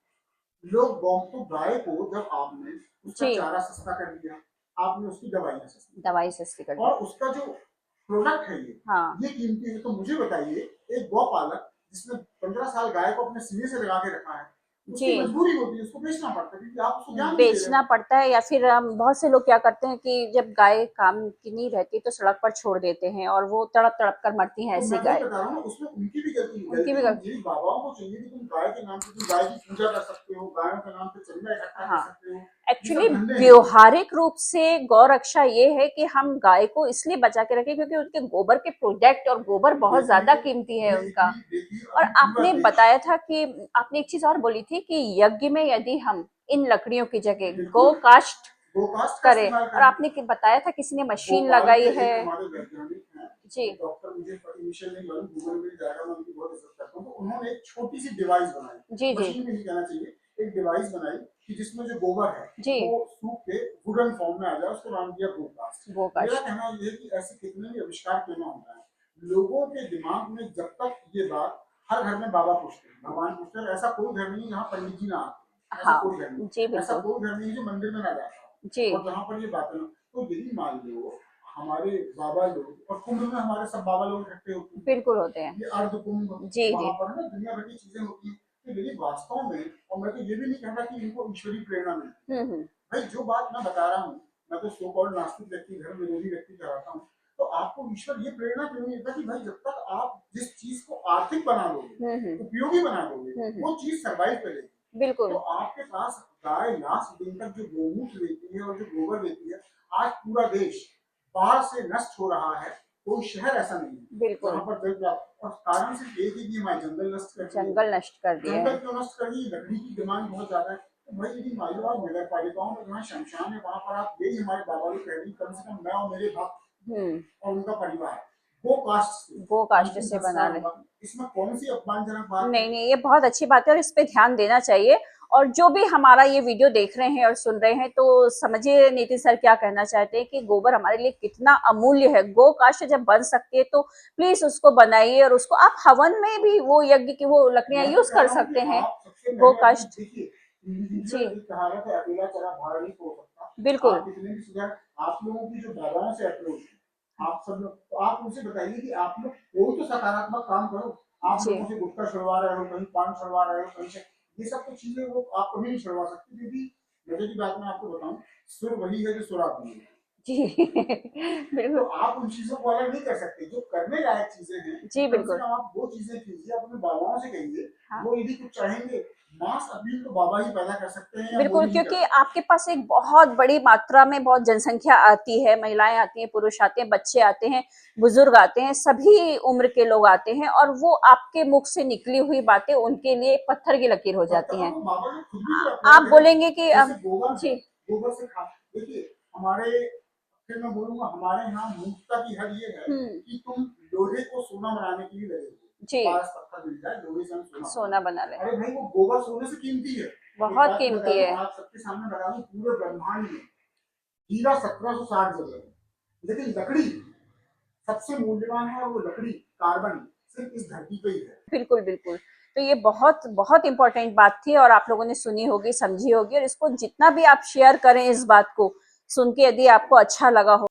लोग गाय को जब आपने उसका चारा सस्ता कर दिया, आपने उसकी दवाई सस्ती कर दी, और उसका जो प्रोडक्ट है ये, हाँ, ये कीमती है, तो मुझे बताइए एक गौपालक जिसने 15 साल गाय को अपने सीने से लगा के रखा है, उसकी मजबूरी होती है, उसको बेचना पड़ता है, क्योंकि आप उसको ज्ञान बेचना पड़ता है, या फिर बहुत से लोग क्या करते हैं कि जब गाय काम की नहीं रहती तो सड़क पर छोड़ देते हैं और वो तड़प तड़प कर मरती हैं, ऐसी गाय। उसमें उनकी भी गलती है, उनकी भी गलती। बाबाओं को चाहिए कि तुम गाय के नाम पे तुम गाय की पूजा कर सकते हो, गायों के नाम पे चंदा इकट्ठा कर सकते हो। एक्चुअली व्यवहारिक रूप से गौ रक्षा ये है कि हम गाय को इसलिए बचा के रखें क्योंकि उनके गोबर के प्रोडक्ट, और गोबर बहुत ज्यादा कीमती है उनका। और आपने बताया था कि आपने एक चीज और बोली थी कि यज्ञ में यदि हम इन लकड़ियों की जगह गो कास्ट करें, और आपने बताया था किसी ने मशीन लगाई है, जी, डॉक्टर मुझे इनिशियल नहीं मालूम, गूगल में जाएगा, मैं उनकी बहुत इज्जत करता हूं, तो उन्होंने एक छोटी सी डिवाइस बनाई, जी जी, मशीन भी नहीं कहना चाहिए, एक डिवाइस बनाई कि जिसमें जो गोबर है वो सूख के वुडन फॉर्म में आ जाए, उसको नाम दिया गोकास्ट। मेरा कहना ये है कि ऐसे कितने भी आविष्कार क्यों ना होता है, लोगों के दिमाग में जब तक ये बात, हर घर में बाबा पूछते हैं, भगवान पूछते हैं, ऐसा कोई घर नहीं जहाँ पंडित जी ना आते, ऐसा कोई घर नहीं, ऐसा कोई घर नहीं जो मंदिर में ना जाता, और जहाँ पर ये बातें, तो यदि मान लो हमारे बाबा लोग, और कुंभ में हमारे सब बाबा लोग इकट्ठे होते हैं, बिल्कुल होते हैं, ये अर्ध कुंभ, जी वहां जी, पर ना दुनिया भर की चीजें होती हैं। तो लेकिन वास्तव में, और मैं तो ये भी नहीं कहता कि इनको ईश्वरीय प्रेरणा मिलती है। भाई जो बात मैं बता रहा हूँ, मैं तो सो कॉल्ड नास्तिक व्यक्ति, धर्म विरोधी व्यक्ति कहलाता हूँ, तो आपको ईश्वर ये प्रेरणा क्यों नहीं देता कि भाई जब तक आप जिस चीज को आर्थिक बना दोगे, उपयोगी बना दोगे, वो चीज सर्वाइव करेगी। बिल्कुल, तो आपके पास गाय लास्ट दिन तक जो गोमूत्र देती है और जो गोबर देती है, आज पूरा देश बाढ़ से नष्ट हो रहा है, कोई शहर ऐसा नहीं है बिल्कुल, जहाँ पर और कारण सिर्फ एक ही कि हमारे जंगल नष्ट कर दिए। जंगल नष्ट कर दिया जंगल है, क्यों नष्ट कर दिए? लकड़ी की डिमांड बहुत ज्यादा है। तो भाई यदि मान लो आप नगर पालिकाओं में जहाँ शमशान है वहां पर आप, यही हमारे बाबा लोग कह रही, कम से कम मैं और मेरे भक्त और उनका परिवार गो कास्ट से बना ले, इसमें कौन सी अपमानजनक बात? नहीं नहीं, ये बहुत अच्छी बात है और इस पे ध्यान देना चाहिए। और जो भी हमारा ये वीडियो देख रहे हैं और सुन रहे हैं, तो समझिए नितिन सर क्या कहना चाहते हैं कि गोबर हमारे लिए कितना अमूल्य है। गो काष्ठ जब बन सकती है तो प्लीज उसको बनाइए, और उसको आप हवन में भी वो यज्ञ की वो लकड़ियां यूज कर सकते हैं, गो काष्ठ। जी अकेला चला भार नहीं हो सकता, बिल्कुल, आप लोगों की जो बाबाओं से अप्रोच है, आप सब लोग, तो आप मुझे बताइए कि आप लोग कोई तो सकारात्मक काम करो। आप लोगों से गुटखा छुड़वा रहे हो, कहीं पान छुड़वा रहे हो, कहीं से, ये सब तो चीजें वो आप कभी नहीं छुड़वा सकते, क्योंकि मजे की बात मैं आपको बताऊं, सुर वही है जो सुर आती है जी तो आप उन चीजों को अलग नहीं कर सकते। जो करने लायक चीजें हैं, जी बिल्कुल, आप वो चीजें कीजिए, अपने बाबाओं से कहिए। हाँ। वो यदि कुछ चाहेंगे, मास अपील तो बाबा ही पैदा कर सकते हैं, बिल्कुल, क्योंकि आपके पास एक बहुत बड़ी मात्रा में बहुत जनसंख्या आती है, महिलाएं आती हैं, पुरुष आते हैं, बच्चे आते हैं, बुजुर्ग आते हैं, सभी उम्र के लोग आते हैं, और वो आपके मुख से निकली हुई बातें उनके लिए पत्थर की लकीर हो जाती हैं। आप बोलेंगे कि जी गोबर से खा, देखिए हमारे, फिर मैं बोलूंगा हमारे यहाँ मूर्खता की हद ये है कि तुम लोहे को सोना बनाने के लिए लगे जी, पास पत्थर मिल जाए, लोहे से हम सोना बना ले, अरे भाई वो गोबर सोने से कीमती है, बहुत कीमती है। आप सबके सामने बता दूं, पूरे ब्रह्मांड में हीरा 1760 जगह है, लेकिन लकड़ी सबसे मूल्यवान है, और वो लकड़ी कार्बन सिर्फ इस धरती पे ही है। बिल्कुल बिल्कुल, तो ये बहुत बहुत इंपॉर्टेंट बात थी, और आप लोगों ने सुनी होगी, समझी होगी, और इसको जितना भी आप शेयर करें, इस बात को सुन के यदि आपको अच्छा लगा हो,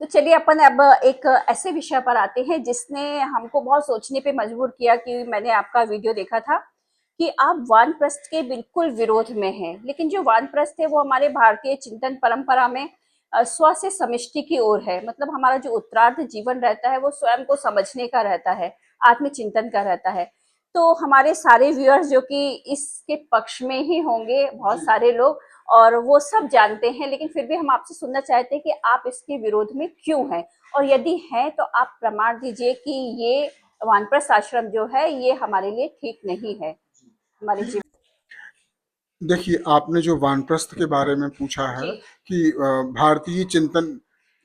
तो चलिए अपन अब एक ऐसे विषय पर आते हैं जिसने हमको बहुत सोचने पे मजबूर किया। कि मैंने आपका वीडियो देखा था कि आप वानप्रस्थ के बिल्कुल विरोध में हैं, लेकिन जो वानप्रस्थ है वो हमारे भारतीय चिंतन परंपरा में स्व से समष्टि की ओर है। मतलब हमारा जो उत्तरार्ध जीवन रहता है वो स्वयं को समझने का रहता है, आत्मचिंतन का रहता है। तो हमारे सारे व्यूअर्स जो कि इसके पक्ष में ही होंगे, बहुत सारे लोग, और वो सब जानते हैं, लेकिन फिर भी हम आपसे सुनना चाहते हैं कि आप इसके विरोध में क्यों हैं, और यदि हैं तो आप प्रमाण दीजिए कि ये वानप्रस्थ आश्रम जो है ये हमारे लिए ठीक नहीं है हमारे जीवन। देखिए, आपने जो वानप्रस्थ के बारे में पूछा है कि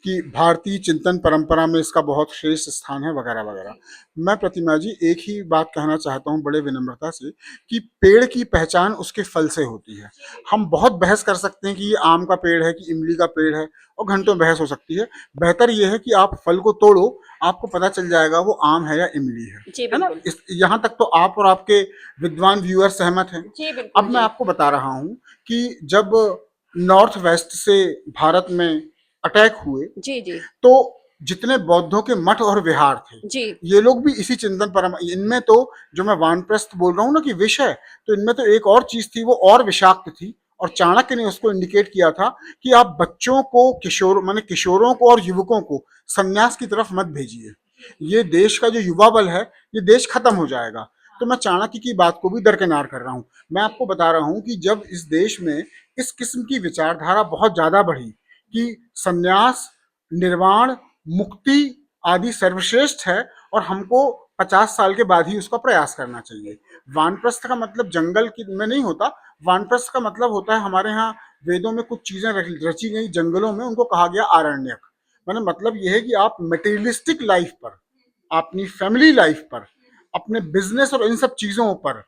भारतीय चिंतन परंपरा में इसका बहुत श्रेष्ठ स्थान है वगैरह वगैरह, मैं प्रतिमा जी एक ही बात कहना चाहता हूँ बड़े विनम्रता से कि पेड़ की पहचान उसके फल से होती है। हम बहुत बहस कर सकते हैं कि ये आम का पेड़ है कि इमली का पेड़ है, और घंटों बहस हो सकती है। बेहतर ये है कि आप फल को तोड़ो, आपको पता चल जाएगा वो आम है या इमली है ना? यहाँ तक तो आप और आपके विद्वान व्यूअर सहमत हैं। अब मैं आपको बता रहा हूँ कि जब नॉर्थ वेस्ट से भारत में अटैक हुए, तो जितने बौद्धों के मठ और विहार थे, ये लोग भी इसी चिंतन परंपरा, इनमें तो जो मैं वानप्रस्थ बोल रहा हूँ ना कि विष है, तो इनमें तो एक और चीज थी, वो और विषाक्त थी, और चाणक्य ने उसको इंडिकेट किया था कि आप बच्चों को, किशोरों को और युवकों को संन्यास की तरफ मत भेजिए, ये देश का जो युवा बल है, ये देश खत्म हो जाएगा। तो मैं चाणक्य की बात को भी दरकिनार कर रहा हूँ। मैं आपको बता रहा हूँ कि जब इस देश में इस किस्म की विचारधारा बहुत ज्यादा बढ़ी कि संन्यास, निर्वाण, मुक्ति आदि सर्वश्रेष्ठ है, और हमको 50 साल के बाद ही उसका प्रयास करना चाहिए। वानप्रस्थ का मतलब जंगल में नहीं होता, वानप्रस्थ का मतलब होता है, हमारे यहाँ वेदों में कुछ चीजें रची गई जंगलों में, उनको कहा गया आरण्यक। मैंने मतलब यह है कि आप मटेरियलिस्टिक लाइफ पर, अपनी फैमिली लाइफ पर, अपने बिजनेस और इन सब चीजों पर,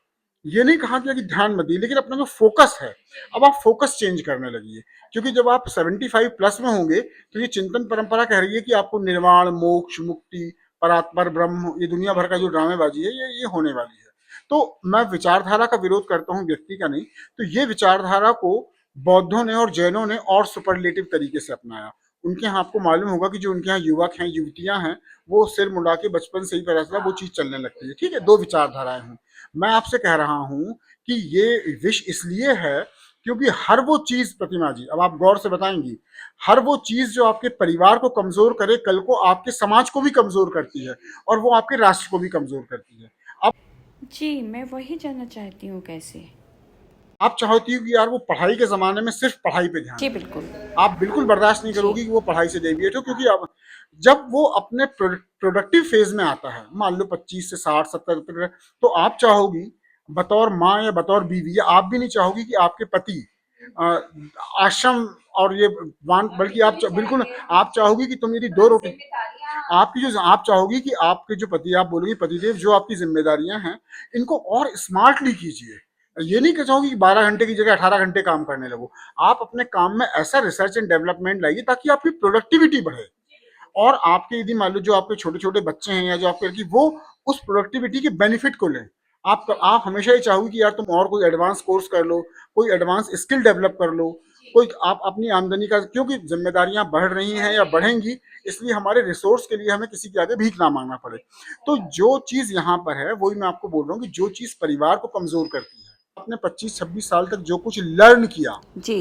ये नहीं कहा गया कि ध्यान मत दिए, लेकिन अपना जो फोकस है, अब आप फोकस चेंज करने लगिए। क्योंकि जब आप 75 प्लस में होंगे, तो ये चिंतन परंपरा कह रही है कि आपको निर्वाण, मोक्ष, मुक्ति, परात्पर ब्रह्म, ये दुनिया भर का जो ड्रामेबाजी है, ये होने वाली है। तो मैं विचारधारा का विरोध करता हूँ, व्यक्ति का नहीं। तो ये विचारधारा को बौद्धों ने और जैनों ने और सुपरलेटिव तरीके से अपनाया। उनके यहाँ आपको मालूम होगा कि जो उनके यहाँ युवक हैं, युवतियां हैं, वो सिर मुंडा के बचपन से ही पता चला वो चीज चलने लगती है। ठीक है, दो विचारधाराएं हैं। मैं आपसे कह रहा हूं कि ये विष इसलिए है क्योंकि हर वो चीज, प्रतिमा जी अब आप गौर से बताएंगी, हर वो चीज जो आपके परिवार को कमजोर करे, कल को आपके समाज को भी कमजोर करती है और वो आपके राष्ट्र को भी कमजोर करती है। अब जी, मैं वही जानना चाहती हूँ कैसे। आप चाहती हो कि यार वो पढ़ाई के जमाने में सिर्फ पढ़ाई पे ध्यान जी दे। बिल्कुल। आप बिल्कुल बर्दाश्त नहीं जी। करोगी कि वो पढ़ाई से डेविएट हो, क्योंकि अब जब वो अपने प्रोडक्टिव फेज में आता है, मान लो 25 से 60 70 तक, तो आप चाहोगी बतौर माँ या बतौर बीवी, या आप भी नहीं चाहोगी कि आपके पति आश्रम और ये बल्कि बिल्कुल आप चाहोगी कि तुम यदि दो रोटी आपकी जो आप चाहोगी कि आपके जो पति, आप बोलोगी पतिदेव जो आपकी जिम्मेदारियां हैं इनको और स्मार्टली कीजिए। ये नहीं कह चाहोगी कि 12 घंटे की जगह 18 घंटे काम करने लगो। आप अपने काम में ऐसा रिसर्च एंड डेवलपमेंट लाइए ताकि आपकी प्रोडक्टिविटी बढ़े, और आपके यदि मान लो जो आपके छोटे छोटे बच्चे हैं या जो आपके लड़की, वो उस प्रोडक्टिविटी के बेनिफिट को लें। आप हमेशा ये चाहोगे कि यार तुम और कोई एडवांस कोर्स कर लो, कोई एडवांस स्किल डेवलप कर लो, कोई आप अपनी आमदनी का, क्योंकि जिम्मेदारियां बढ़ रही हैं या बढ़ेंगी, इसलिए हमारे रिसोर्स के लिए हमें किसी के आगे भीख ना मांगना पड़े। तो जो चीज यहाँ पर है वही मैं आपको बोल रहा हूँ कि जो चीज परिवार को कमजोर करती है, आपने 25-26 साल तक जो कुछ लर्न किया, जी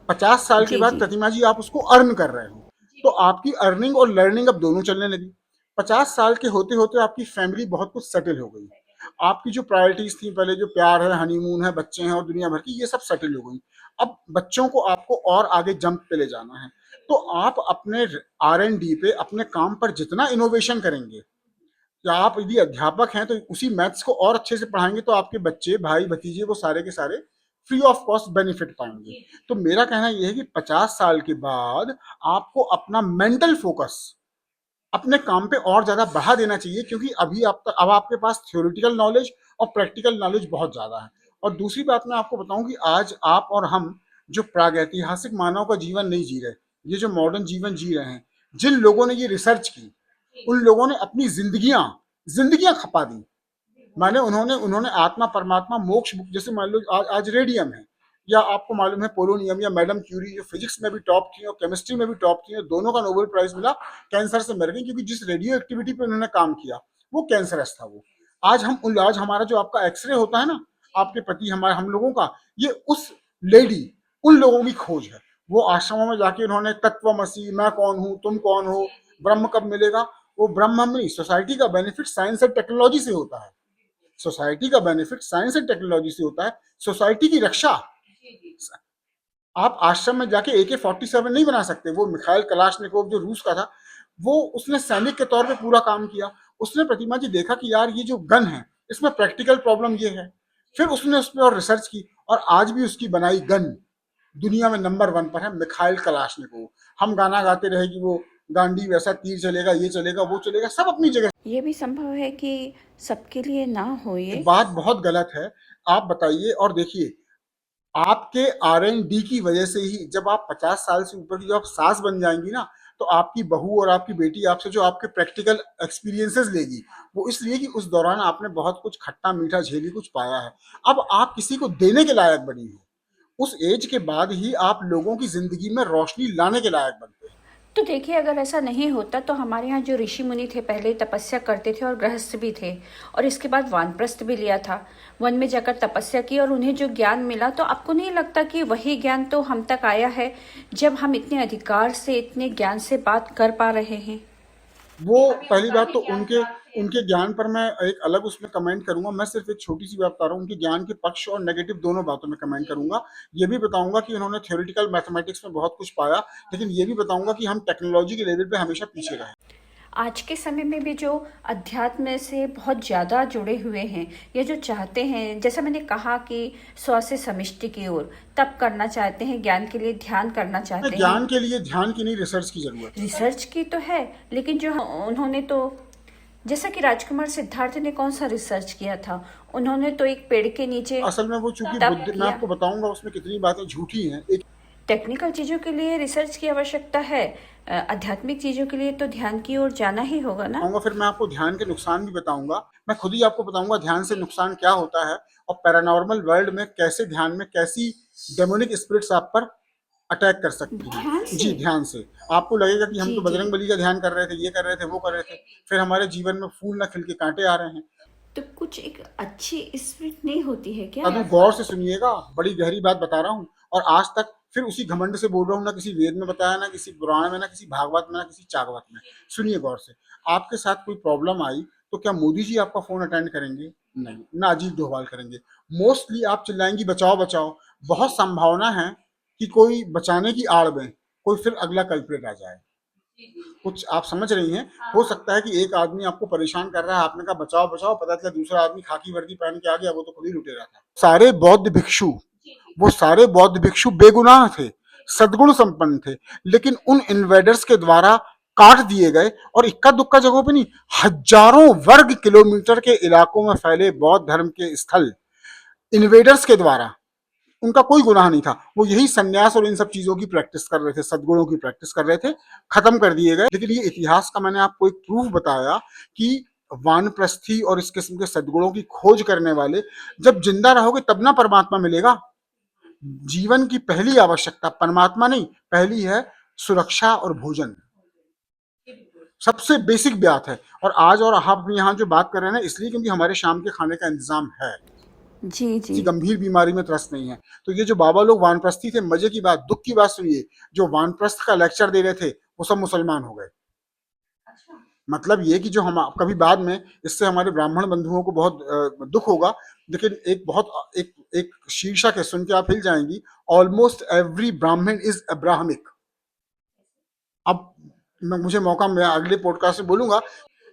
50 साल के जी बाद जी। प्रतिमा जी आप उसको अर्न कर रहे हो, तो आपकी अर्निंग और लर्निंग अब दोनों चलने लगी। 50 साल के होते होते आपकी फैमिली बहुत कुछ सेटल हो गई, आपकी जो प्रायोरिटीज थी पहले, जो प्यार है, हनीमून है, बच्चे हैं और दुनिया भर की, ये सब सेटल हो गई। अब बच्चों को आपको और आगे जंप पे ले जाना है, तो आप अपने R&D पे, अपने काम पर जितना इनोवेशन करेंगे, या आप यदि अध्यापक हैं तो उसी मैथ्स को और अच्छे से पढ़ाएंगे, तो आपके बच्चे, भाई भतीजे, वो सारे के सारे फ्री ऑफ कॉस्ट बेनिफिट पाएंगे। तो मेरा कहना यह है कि 50 साल के बाद आपको अपना मेंटल फोकस अपने काम पे और ज्यादा बढ़ा देना चाहिए, क्योंकि अभी अब आपके पास थ्योरेटिकल नॉलेज और प्रैक्टिकल नॉलेज बहुत ज्यादा है। और दूसरी बात मैं आपको बताऊं कि आज आप और हम जो प्रागैतिहासिक मानव का जीवन नहीं जी रहे, ये जो मॉडर्न जीवन जी रहे हैं, जिन लोगों ने ये रिसर्च की, उन लोगों ने अपनी जिंदगियां खपा दी। माने उन्होंने उन्होंने आत्मा, परमात्मा, मोक्ष, जैसे मान लो आज रेडियम है, या आपको मालूम है पोलोनियम, या मैडम क्यूरी जो फिजिक्स में भी टॉप थी और केमिस्ट्री में भी टॉप थी, दोनों का नोबेल प्राइज मिला, कैंसर से मर गई, क्योंकि जिस रेडियो एक्टिविटी पे उन्होंने काम किया वो कैंसरस था। वो आज हमारा जो आपका एक्सरे होता है ना, आपके प्रति हमारे हम लोगों का, ये उस लेडी, उन लोगों की खोज है। वो आश्रमों में जाके उन्होंने तत्वमसी, मैं कौन हूँ, तुम कौन हो, ब्रह्म कब मिलेगा, वो ब्रह्म हम नहीं, सोसाइटी का बेनिफिट साइंस एंड टेक्नोलॉजी से होता है। सोसाइटी का बेनिफिट साइंस एंड टेक्नोलॉजी से होता है, सोसाइटी की रक्षा। आप आश्रम में जाके AK-47 नहीं बना सकते। वो मिखाइल कलाशनिकोव जो रूस का था, वो उसने सैनिक के तौर पे पूरा काम किया। उसने, प्रतिमा जी, देखा कि यार ये जो गन है इसमें प्रैक्टिकल प्रॉब्लम ये है, फिर उसने उस पर और रिसर्च की, और आज भी उसकी बनाई गन दुनिया में नंबर 1 पर है, मिखाइल कलाशनिकोव। हम गाना गाते रहे कि वो गांडी वैसा तीर चलेगा, ये चलेगा, वो चलेगा, सब अपनी जगह। ये भी संभव है कि सबके लिए ना हो, ये बात बहुत गलत है। आप बताइए और देखिए, आपके R&D की वजह से ही जब आप 50 साल से ऊपर की जो आप सास बन जाएंगी ना, तो आपकी बहू और आपकी बेटी आपसे जो आपके प्रैक्टिकल एक्सपीरियंसेस लेगी, वो इसलिए कि उस दौरान आपने बहुत कुछ खट्टा मीठा झेली, कुछ पाया है। अब आप किसी को देने के लायक बनी हो, उस एज के बाद ही आप लोगों की जिंदगी में रोशनी लाने के लायक बनते हैं। तो देखिए, अगर ऐसा नहीं होता तो हमारे यहाँ जो ऋषि मुनि थे पहले तपस्या करते थे और गृहस्थ भी थे, और इसके बाद वानप्रस्थ भी लिया था, वन में जाकर तपस्या की और उन्हें जो ज्ञान मिला, तो आपको नहीं लगता कि वही ज्ञान तो हम तक आया है जब हम इतने अधिकार से, इतने ज्ञान से बात कर पा रहे हैं? वो पहली बात तो उनके उनके ज्ञान पर मैं एक अलग उसमें कमेंट करूंगा। मैं सिर्फ एक छोटी सी बात बता रहा हूँ, उनके ज्ञान के पक्ष और नेगेटिव दोनों बातों में कमेंट करूंगा। ये भी बताऊंगा कि उन्होंने थ्योरेटिकल मैथमेटिक्स में बहुत कुछ पाया, लेकिन ये भी बताऊंगा कि हम टेक्नोलॉजी के लेवल पे हमेशा पीछे रहे। आज के समय में भी जो अध्यात्म से बहुत ज़्यादा जुड़े हुए हैं, या जो चाहते हैं, जैसा मैंने कहा कि स्व से समिष्टि की ओर तप करना चाहते हैं, ज्ञान के लिए ध्यान करना चाहते हैं। ज्ञान के लिए ध्यान की नहीं, रिसर्च की जरूरत है। रिसर्च की तो है, लेकिन जो उन्होंने तो, जैसा कि राजकुमार सिद्धार्थ ने कौन सा रिसर्च किया था, उन्होंने तो एक पेड़ के नीचे असल में वो चूंकि मैं आपको बताऊंगा उसमें कितनी बातें झूठी हैं। एक टेक्निकल चीज़ों के लिए रिसर्च की आवश्यकता है, आध्यात्मिक चीज़ों के लिए तो ध्यान की ओर जाना ही होगा ना। फिर मैं आपको ध्यान के नुकसान भी बताऊंगा। मैं खुद ही आपको बताऊंगा ध्यान से नुकसान क्या होता है, और पैरानॉर्मल वर्ल्ड में कैसे ध्यान में कैसी डेमोनिक स्पिरिट्स आप पर अटैक कर सकती हैं। जी, ध्यान से। आपको लगेगा कि हम जी तो जी। बजरंग बली का ध्यान कर रहे थे, ये कर रहे थे, वो कर रहे थे, फिर हमारे जीवन में फूल ना खिल के कांटे आ रहे हैं। तो कुछ एक अच्छी स्पिरिट नहीं होती है क्या? अभी गौर से सुनिएगा, बड़ी गहरी बात बता रहा हूँ। और आज तक फिर उसी घमंड से बोल रहा हूँ, ना किसी वेद में बताया, ना किसी पुराण में, ना किसी भागवत में, ना किसी चागवत में। सुनिए गौर से, आपके साथ कोई प्रॉब्लम आई तो क्या मोदी जी आपका फोन अटेंड करेंगे? नहीं। ना अजीत डोभाल करेंगे। मोस्टली आप चिल्लाएंगी बचाओ बचाओ। बहुत संभावना है कि कोई बचाने की आड़ में कोई फिर अगला कल्प्रिट आ जाए। कुछ आप समझ रही हैं? हो सकता है कि एक आदमी आपको परेशान कर रहा है, आपने कहा बचाओ बचाओ, पता चला दूसरा आदमी खाकी वर्दी पहन के आ गया, वो तो खुद ही लुटेरा था। सारे बौद्ध भिक्षु, वो सारे बौद्ध भिक्षु बेगुनाह थे, सद्गुण संपन्न थे, लेकिन उन इन्वेडर्स के द्वारा काट दिए गए। और इक्का दुक्का जगहों पे नहीं, हजारों वर्ग किलोमीटर के इलाकों में फैले बौद्ध धर्म के स्थल इन्वेडर्स के द्वारा, उनका कोई गुनाह नहीं था। वो यही सन्यास और इन सब चीजों की प्रैक्टिस कर रहे थे, सद्गुणों की प्रैक्टिस कर रहे थे, खत्म कर दिए गए। लेकिन ये इतिहास का मैंने आपको एक प्रूफ बताया कि वानप्रस्थी और इस किस्म के सद्गुणों की खोज करने वाले जब जिंदा रहोगे तब ना परमात्मा मिलेगा। जीवन की पहली आवश्यकता परमात्मा नहीं, पहली है सुरक्षा और भोजन। सबसे बेसिक बात है। और आज और आप यहाँ जो बात कर रहे हैं ना, इसलिए क्योंकि हमारे शाम के खाने का इंतजाम है, जी जी। किसी गंभीर बीमारी में त्रस्त नहीं है। तो ये जो बाबा लोग वानप्रस्थी थे, मजे की बात, दुख की बात सुनिए, जो वानप्रस्थ का लेक्चर दे रहे थे वो सब मुसलमान हो गए। मतलब ये कि जो हम कभी बाद में इससे हमारे ब्राह्मण बंधुओं को बहुत दुख होगा, लेकिन एक शीर्षक है, सुन के आप हिल जाएंगी, ऑलमोस्ट एवरी ब्राह्मण इज अब्राहमिक। अब मुझे मौका मैं अगले पॉडकास्ट में बोलूंगा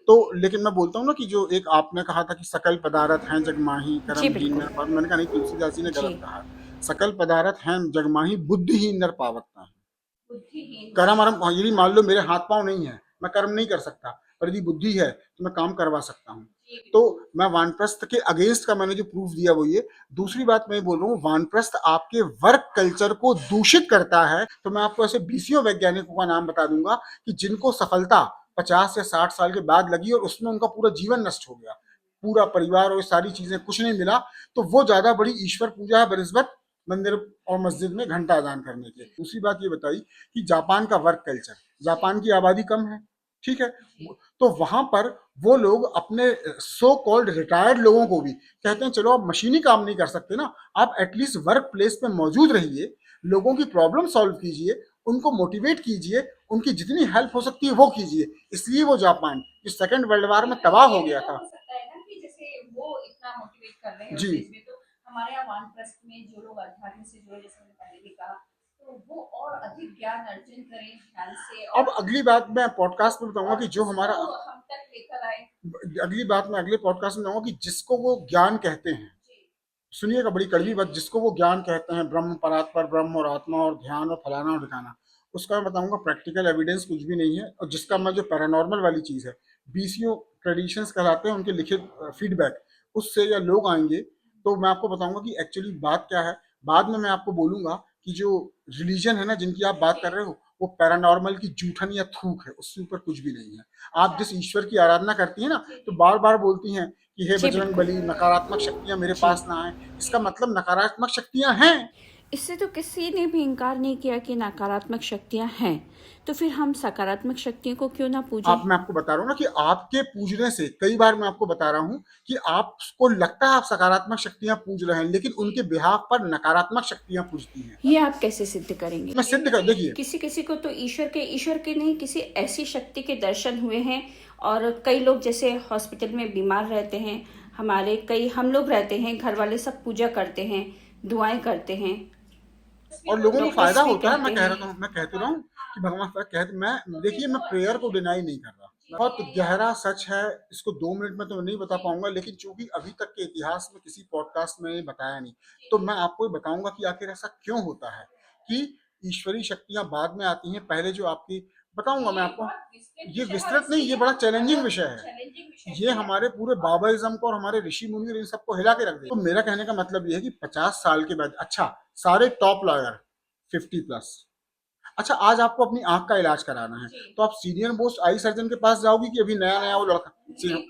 तो, लेकिन मैं बोलता हूँ ना कि जो एक आपने कहा था कि सकल पदारथ हैं जगमाही करम दीन नर पावत, मैंने कहा नहीं, तुलसीदास जी ने गलत कहा। सकल पदारथ हैं जगमाही बुद्धिहीन नर पावत है। कर्म अर्म यदि मान लो मेरे हाथ पांव नहीं है, मैं कर्म नहीं कर सकता, पर यदि बुद्धि है तो मैं काम करवा सकता हूँ। तो मैं वानप्रस्थ के अगेंस्ट का मैंने जो प्रूफ दिया वो ये। दूसरी बात मैं बोल रहा हूँ, वानप्रस्थ आपके वर्क कल्चर को दूषित करता है। तो मैं आपको ऐसे बीसियों वैज्ञानिकों का नाम बता दूंगा कि जिनको सफलता 50 या 60 साल के बाद लगी और उसमें उनका पूरा जीवन नष्ट हो गया, पूरा परिवार और सारी चीजें, कुछ नहीं मिला। तो वो ज्यादा बड़ी ईश्वर पूजा है बनिस्बत मंदिर और मस्जिद में घंटा अजान करने के। दूसरी बात ये बताई कि जापान का वर्क कल्चर, जापान की आबादी कम है, ठीक है, तो वहां पर वो लोग अपने सो कॉल्ड रिटायर्ड लोगों को भी कहते हैं चलो आप मशीनी काम नहीं कर सकते ना, आप एटलीस्ट वर्क प्लेस पे मौजूद रहिए, लोगों की प्रॉब्लम सॉल्व कीजिए, उनको मोटिवेट कीजिए, उनकी जितनी हेल्प हो सकती है वो कीजिए। इसलिए वो जापान जो सेकेंड वर्ल्ड वॉर में तबाह हो गया था। जी, हमारे यहाँ वानप्रस्थ में जो लोग अध्यात्म से जुड़े, जैसे मैंने पहले भी कहा, तो वो और अधिक ज्ञान अर्जन करें ध्यान से। अब अगली बात मैं पॉडकास्ट में बताऊंगा कि जो हमारा हम तक लेकर आए, अगली बात मैं अगले पॉडकास्ट में बताऊंगा कि जिसको वो ज्ञान कहते हैं, सुनिएगा बड़ी कड़वी बात, जिसको वो ज्ञान कहते हैं, ब्रह्म परात्पर ब्रह्म और आत्मा और ध्यान और फलाना और ठिकाना, उसका मैं बताऊंगा प्रैक्टिकल एविडेंस कुछ भी नहीं है। और जिसका मैं जो पैरानॉर्मल वाली चीज है, बीसीओ ट्रेडिशंस कहलाते हैं, उनके लिखित फीडबैक, उससे या लोग आएंगे तो मैं आपको बताऊंगा कि एक्चुअली बात क्या है। बाद में मैं आपको बोलूंगा कि जो रिलीजन है ना जिनकी आप बात कर रहे हो, वो पैरानॉर्मल की जूठन या थूक है, उससे ऊपर कुछ भी नहीं है। आप जिस ईश्वर की आराधना करती है ना, तो बार बार बोलती हैं कि हे बजरंग बली, नकारात्मक शक्तियां मेरे पास ना आए। इसका मतलब नकारात्मक शक्तियां हैं। इससे तो किसी ने भी इनकार नहीं किया कि नकारात्मक शक्तियां हैं, तो फिर हम सकारात्मक शक्तियों को क्यों ना पूजें? मैं आपको बता रहा हूँ ना कि आपके पूजने से, कई बार मैं आपको बता रहा हूँ कि आपको लगता है आप सकारात्मक शक्तियां पूज रहे हैं, लेकिन उनके बिहाफ पर नकारात्मक शक्तियां पूजती हैं। ये आप कैसे सिद्ध करेंगे? मैं सिद्ध कर, देखिए, किसी किसी को तो ईश्वर के नहीं, किसी ऐसी शक्ति के दर्शन हुए हैं। और कई लोग जैसे हॉस्पिटल में बीमार रहते हैं, हम लोग रहते हैं, घर वाले सब पूजा करते हैं, दुआएं करते हैं और लोगों को फायदा होता है। मैं कहते रहा हूँ कि भगवान कहते, मैं देखिए, मैं प्रेयर को डिनाई नहीं कर रहा, बहुत गहरा सच है, इसको 2 मिनट में तो नहीं बता पाऊंगा, लेकिन चूंकि अभी तक के इतिहास में किसी पॉडकास्ट में बताया नहीं, तो मैं आपको बताऊंगा कि आखिर ऐसा क्यों होता है कि ईश्वरीय शक्तियां बाद में आती हैं। पहले जो आपकी बताऊंगा मैं आपको, ये विस्तृत नहीं, ये बड़ा चैलेंजिंग विषय है, ये हमारे पूरे बाबाइज्म को और हमारे ऋषि मुनि और इन सबको हिला के रख दे। तो मेरा कहने का मतलब ये है कि 50 साल के बाद, अच्छा सारे टॉप लॉयर 50+, अच्छा आज आपको अपनी आंख का इलाज कराना है, तो आप सीनियर मोस्ट आई सर्जन के पास जाओगी कि अभी नया नया वो लड़का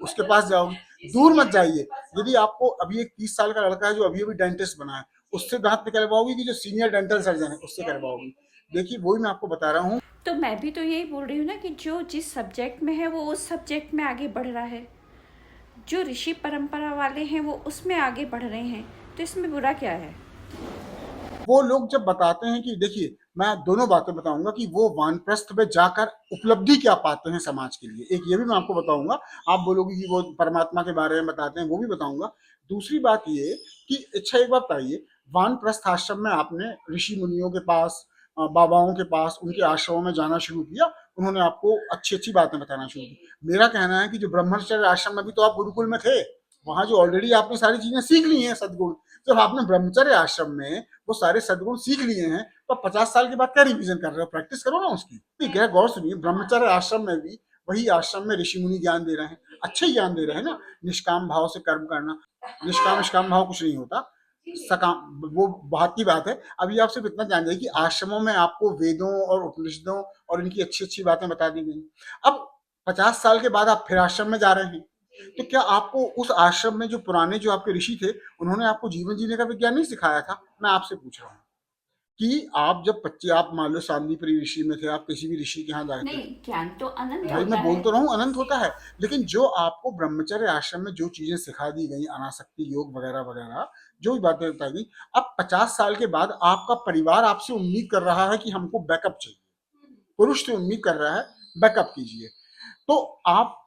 उसके पास जाओगी? दूर मत जाइए। यदि आपको अभी एक 30 साल का लड़का है जो अभी अभी डेंटिस्ट बना है, उससे दांत निकलवाओगी कि जो सीनियर डेंटल सर्जन है उससे करवाओगी? देखिए वही मैं आपको बता रहा हूँ। तो मैं भी तो यही बोल रही हूँ ना कि जो जिस सब्जेक्ट में है वो उस सब्जेक्ट में आगे बढ़ रहा है, जो ऋषि परंपरा वाले हैं वो उसमें आगे बढ़ रहे हैं, तो इसमें बुरा क्या है? वो लोग जब बताते हैं कि देखिए मैं दोनों बातें बताऊंगा कि वो वानप्रस्थ में जाकर उपलब्धि क्या पाते हैं समाज के लिए, एक ये भी मैं आपको बताऊंगा। आप बोलोगे कि वो परमात्मा के बारे में बताते हैं, वो भी बताऊंगा। दूसरी बात ये कि अच्छा एक बात बताइए, वानप्रस्थ आश्रम में आपने ऋषि मुनियों के पास, बाबाओं के पास, उनके आश्रमों में जाना शुरू किया, उन्होंने आपको अच्छी अच्छी बातें बताना शुरू की। मेरा कहना है कि जो ब्रह्मचर्य आश्रम में भी तो आप गुरुकुल में थे, वहां जो ऑलरेडी आपने सारी चीजें सीख ली हैं सदगुण, जब आपने ब्रह्मचर्य आश्रम में वो सारे सदगुण सीख लिए हैं तो 50 साल के बाद क्या रिवीजन कर रहे हो, प्रैक्टिस करो ना उसकी। ठीक है, गौर सुनिए, ब्रह्मचर्य आश्रम में भी वही आश्रम में ऋषि मुनि ज्ञान दे रहे हैं, अच्छे ज्ञान दे रहे हैं ना, निष्काम भाव से कर्म करना। निष्काम भाव कुछ नहीं होता, सकाम वो बात की बात है। अभी आप सिर्फ इतना जान जाइए कि आश्रमों में आपको वेदों और उपनिषदों और इनकी अच्छी अच्छी बातें बता दी गई। अब 50 साल के बाद आप फिर आश्रम में जा रहे हैं, तो क्या आपको उस आश्रम में जो पुराने जो आपके ऋषि थे उन्होंने आपको जीवन जीने का विज्ञान नहीं सिखाया था? मैं आपसे पूछ रहा हूँ कि आप जब बच्चे, आप मान लो सांदीपनि ऋषि में थे, आप किसी भी ऋषि के यहाँ जाते नहीं, ज्ञान तो अनंत भाई, होता मैं बोल है। तो रहा हूँ अनंत होता है, लेकिन जो आपको ब्रह्मचर्य आश्रम में जो चीजें सिखा दी गई, अनासक्ति योग वगैरह वगैरह, जो भी बातें बताई गई, अब 50 साल के बाद आपका परिवार आपसे उम्मीद कर रहा है कि हमको बैकअप चाहिए, पुरुष से उम्मीद कर रहा है बैकअप कीजिए, तो आप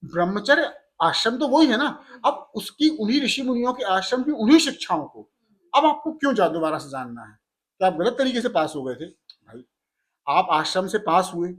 ब्रह्मचर्य आश्रम तो वही है ना, अब उसकी उन्हीं ऋषि मुनियों के आश्रम की उन्हीं शिक्षाओं को अब आपको क्यों दोबारा से जानना है? क्या आप गलत तरीके से पास हो गए थे? भाई, आप आश्रम से पास हुए,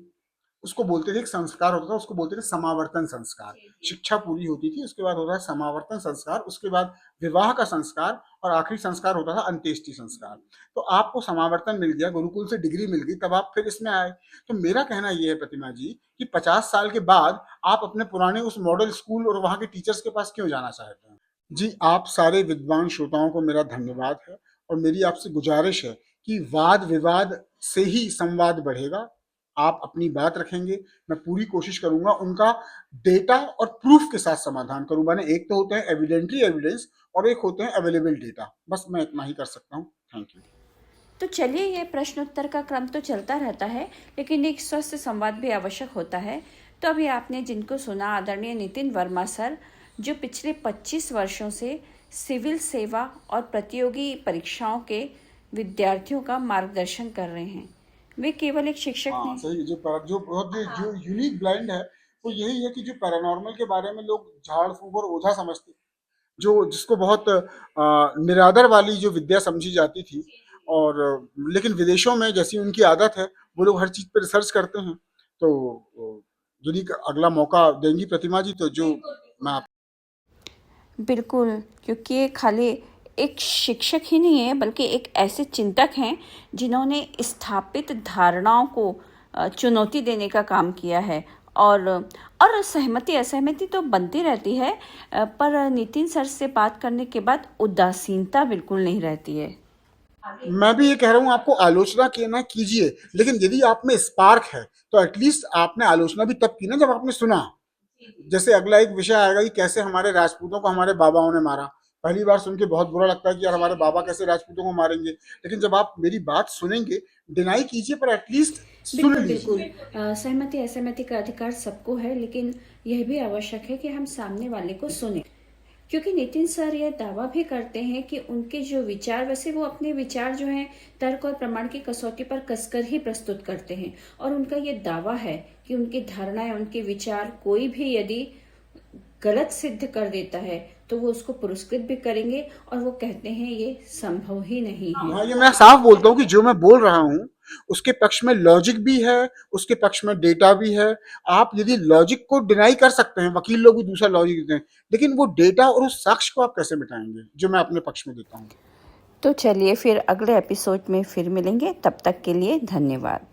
उसको बोलते थे, एक संस्कार होता था, उसको बोलते थे समावर्तन संस्कार। शिक्षा पूरी होती थी, उसके बाद होता है समावर्तन संस्कार, उसके बाद विवाह का संस्कार, और आखिरी संस्कार होता था अंत्येष्टि संस्कार। तो आपको समावर्तन मिल गया, गुरुकुल से डिग्री मिल गई, तब आप फिर इसमें आए। तो मेरा कहना यह है प्रतिमा जी कि 50 साल के बाद आप अपने पुराने उस मॉडल स्कूल और वहां के टीचर्स के पास क्यों जाना चाहते हैं? जी, आप सारे विद्वान श्रोताओं को मेरा धन्यवाद है, और मेरी आपसे गुजारिश है कि वाद विवाद से ही संवाद बढ़ेगा। आप अपनी बात रखेंगे, मैं पूरी कोशिश करूंगा उनका डेटा और प्रूफ के साथ समाधान करूं। मैंने एक तो होते हैं एविडेंटरी एविडेंस और एक होते हैं अवेलेबल डेटा, बस मैं इतना ही कर सकता हूं। Thank you. तो चलिए, ये प्रश्न उत्तर का क्रम तो चलता रहता है, लेकिन एक स्वस्थ संवाद भी आवश्यक होता है। तो अभी आपने जिनको सुना, आदरणीय नितिन वर्मा सर, जो पिछले 25 वर्षों से सिविल सेवा और प्रतियोगी परीक्षाओं के विद्यार्थियों का मार्गदर्शन कर रहे हैं। वे केवल एक शिक्षक हाँ नहीं। सही, जो यूनिक ब्लाइंड है वो यही है कि जो पैरानॉर्मल के बारे में लोग झाड़ फूक और ओझा समझते, जो जिसको बहुत निरादर वाली जो विद्या समझी जाती थी, और लेकिन विदेशों में जैसी उनकी आदत है, वो लोग हर चीज पर रिसर्च करते हैं। तो यदि अगला मौका देंगी प्रतिमा जी, तो जो मैं आप बिल्कुल, क्योंकि ये खाली एक शिक्षक ही नहीं है, बल्कि एक ऐसे चिंतक हैं जिन्होंने स्थापित धारणाओं को चुनौती देने का काम किया है। और सहमति असहमति तो बनती रहती है, पर नितिन सर से बात करने के बाद उदासीनता बिल्कुल नहीं रहती है। मैं भी ये कह रहा हूँ, आपको आलोचना ना कीजिए, लेकिन यदि आप में स्पार्क है तो एटलीस्ट आपने आलोचना भी तब की ना जब आपने सुना। जैसे अगला एक विषय आएगा कि कैसे हमारे राजपूतों को हमारे बाबाओं ने मारा, पहली बार सुन के बहुत बुरा लगता है कि यार हमारे बाबा कैसे राजपूतों को मारेंगे, लेकिन जब आप मेरी बात सुनेंगे, डिनाई कीजिए पर एटलीस्ट सुन बिल्कुल लीजिए। बिल्कुल, सहमति असहमति का अधिकार सबको है, लेकिन यह भी आवश्यक है कि हम सामने वाले को सुने। क्योंकि नितिन सर यह दावा भी करते हैं कि उनके जो विचार, वैसे वो अपने विचार जो हैं तर्क और प्रमाण की कसौटी पर कसकर ही प्रस्तुत करते हैं, और उनका ये दावा है कि उनकी धारणाएं, उनके विचार कोई भी यदि गलत सिद्ध कर देता है तो वो उसको पुरस्कृत भी करेंगे, और वो कहते हैं ये संभव ही नहीं है। हाँ, ये मैं साफ बोलता हूँ कि जो मैं बोल रहा हूँ उसके पक्ष में लॉजिक भी है, उसके पक्ष में डेटा भी है। आप यदि लॉजिक को डिनाई कर सकते हैं, वकील लोग भी दूसरा लॉजिक देते हैं, लेकिन वो डेटा और उस साक्ष्य को आप कैसे मिटाएंगे जो मैं अपने पक्ष में देता हूँ? तो चलिए फिर अगले एपिसोड में फिर मिलेंगे, तब तक के लिए धन्यवाद।